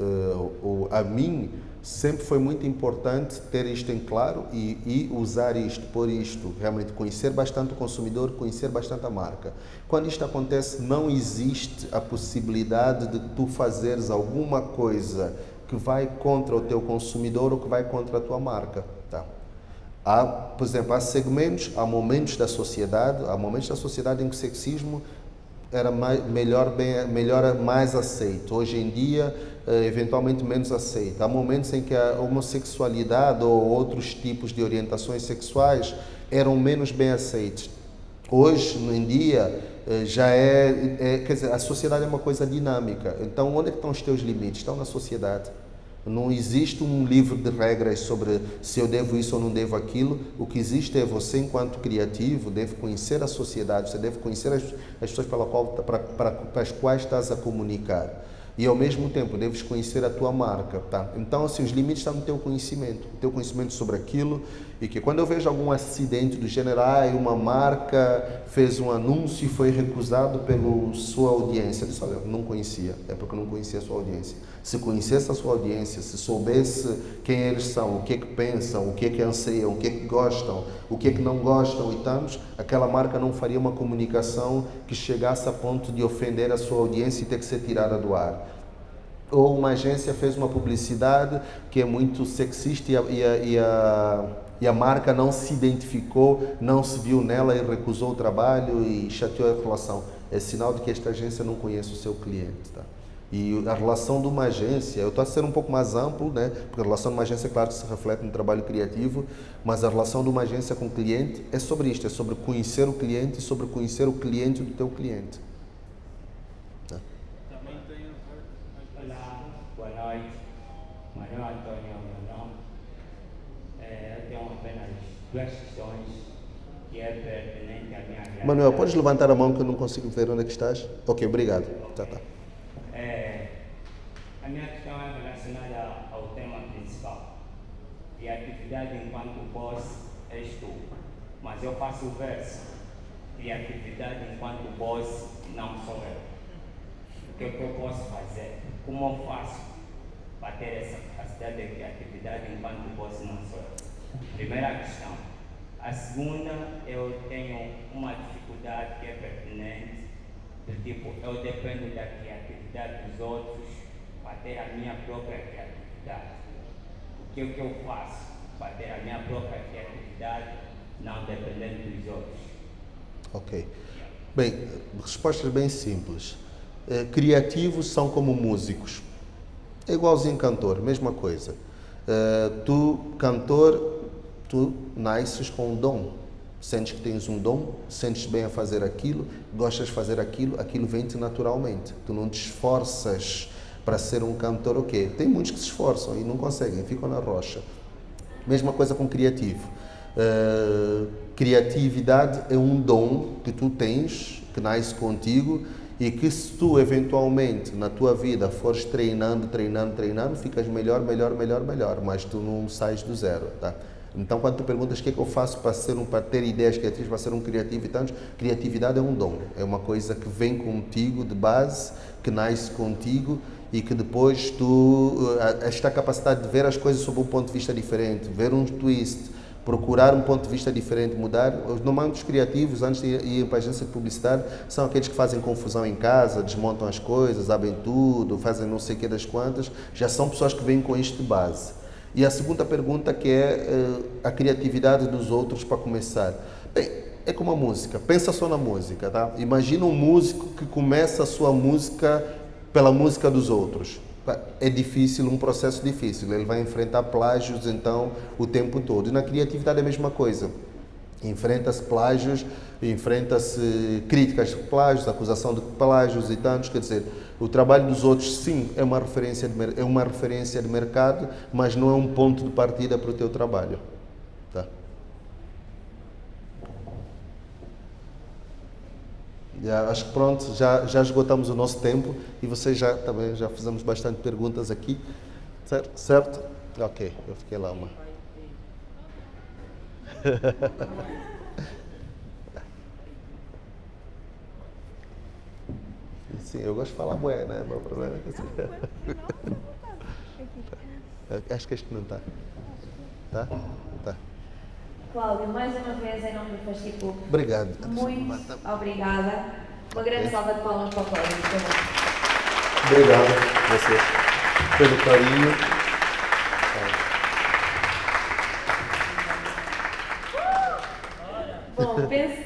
A mim sempre foi muito importante ter isto em claro e usar isto, pôr isto, realmente conhecer bastante o consumidor, conhecer bastante a marca. Quando isto acontece, não existe a possibilidade de tu fazeres alguma coisa que vai contra o teu consumidor ou que vai contra a tua marca. Tá? Por exemplo, há segmentos, há momentos da sociedade em que o sexismo era melhor mais aceito. Hoje em dia, eventualmente menos aceito. Há momentos em que a homossexualidade ou outros tipos de orientações sexuais eram menos bem aceitos. Hoje em dia, quer dizer, a sociedade é uma coisa dinâmica. Então, onde é que estão os teus limites? Estão na sociedade. Não existe um livro de regras sobre se eu devo isso ou não devo aquilo. O que existe é você, enquanto criativo, deve conhecer a sociedade, você deve conhecer as pessoas para as quais estás a comunicar. E, ao mesmo tempo, deves conhecer a tua marca. Tá? Então, assim, os limites estão no teu conhecimento sobre aquilo. E que quando eu vejo algum acidente do gênero, uma marca fez um anúncio e foi recusado pela sua audiência. Eu disse, olha, não conhecia, é porque eu não conhecia a sua audiência. Se conhecesse a sua audiência, se soubesse quem eles são, o que é que pensam, o que é que anseiam, o que é que gostam, o que é que não gostam e tantos, aquela marca não faria uma comunicação que chegasse a ponto de ofender a sua audiência e ter que ser tirada do ar. Ou uma agência fez uma publicidade que é muito sexista e a marca não se identificou, não se viu nela e recusou o trabalho e chateou a relação. É sinal de que esta agência não conhece o seu cliente. Tá? E a relação de uma agência, eu estou a ser um pouco mais amplo, né? Porque a relação de uma agência, claro, se reflete no trabalho criativo, mas a relação de uma agência com o cliente é sobre isto, é sobre conhecer o cliente e sobre conhecer o cliente do teu cliente. Tá? Também tem a ver. Olá, boa noite. Manuel Antônio, meu nome. Eu tenho apenas duas questões que é pertinente à minha realidade. Manuel, podes levantar a mão que eu não consigo ver onde é que estás? Ok, obrigado. Tá. A minha questão é relacionada ao tema principal. E a atividade enquanto boss és tu. Mas eu faço o verso. E a atividade enquanto boss não sou eu. O que é que eu posso fazer? Como eu faço para ter essa capacidade de criatividade enquanto boss não sou eu? Primeira questão. A segunda, eu tenho uma dificuldade que é pertinente, do tipo, eu dependo da criatividade dos outros para ter a minha própria criatividade. O que é que eu faço para ter a minha própria criatividade não dependendo dos outros? Ok. Bem, respostas bem simples. Criativos são como músicos. É igualzinho cantor, mesma coisa. Cantor, tu nasces com um dom. Sentes que tens um dom, sentes bem a fazer aquilo, gostas de fazer aquilo, aquilo vem-te naturalmente. Tu não te esforças para ser um cantor, ok. Tem muitos que se esforçam e não conseguem, ficam na rocha. Mesma coisa com criativo. Criatividade é um dom que tu tens, que nasce contigo e que se tu eventualmente na tua vida fores treinando, ficas melhor, mas tu não sais do zero, tá? Então, quando tu perguntas o que é que eu faço para ter ideias criativas, para ser um criativo e tantos, criatividade é um dom, é uma coisa que vem contigo de base, que nasce contigo e que depois esta capacidade de ver as coisas sob um ponto de vista diferente, ver um twist, procurar um ponto de vista diferente, mudar. Normalmente os criativos, antes de ir para a agência de publicidade, são aqueles que fazem confusão em casa, desmontam as coisas, abrem tudo, fazem não sei o que das quantas, já são pessoas que vêm com isto de base. E a segunda pergunta, que é a criatividade dos outros, para começar. Bem, é como a música, pensa só na música, tá? Imagina um músico que começa a sua música pela música dos outros. É difícil, um processo difícil, ele vai enfrentar plágios então o tempo todo. E na criatividade é a mesma coisa. Enfrenta-se plágios, enfrenta-se críticas de plágios, acusação de plágios e tantos, quer dizer, o trabalho dos outros sim é uma referência de mercado, mas não é um ponto de partida para o teu trabalho. Tá? Acho que pronto, já esgotamos o nosso tempo e vocês também já fizemos bastante perguntas aqui, certo? Ok, eu fiquei lá uma. Sim, eu gosto de falar bué, né? O problema é que assim... Acho que este não está. Tá? Tá. Cláudio, mais uma vez, em nome do Fastipup. Obrigado. Muito obrigada. Uma grande salva de palmas para o Cláudio, por favor. Obrigado a vocês pelo carinho. Bom, penso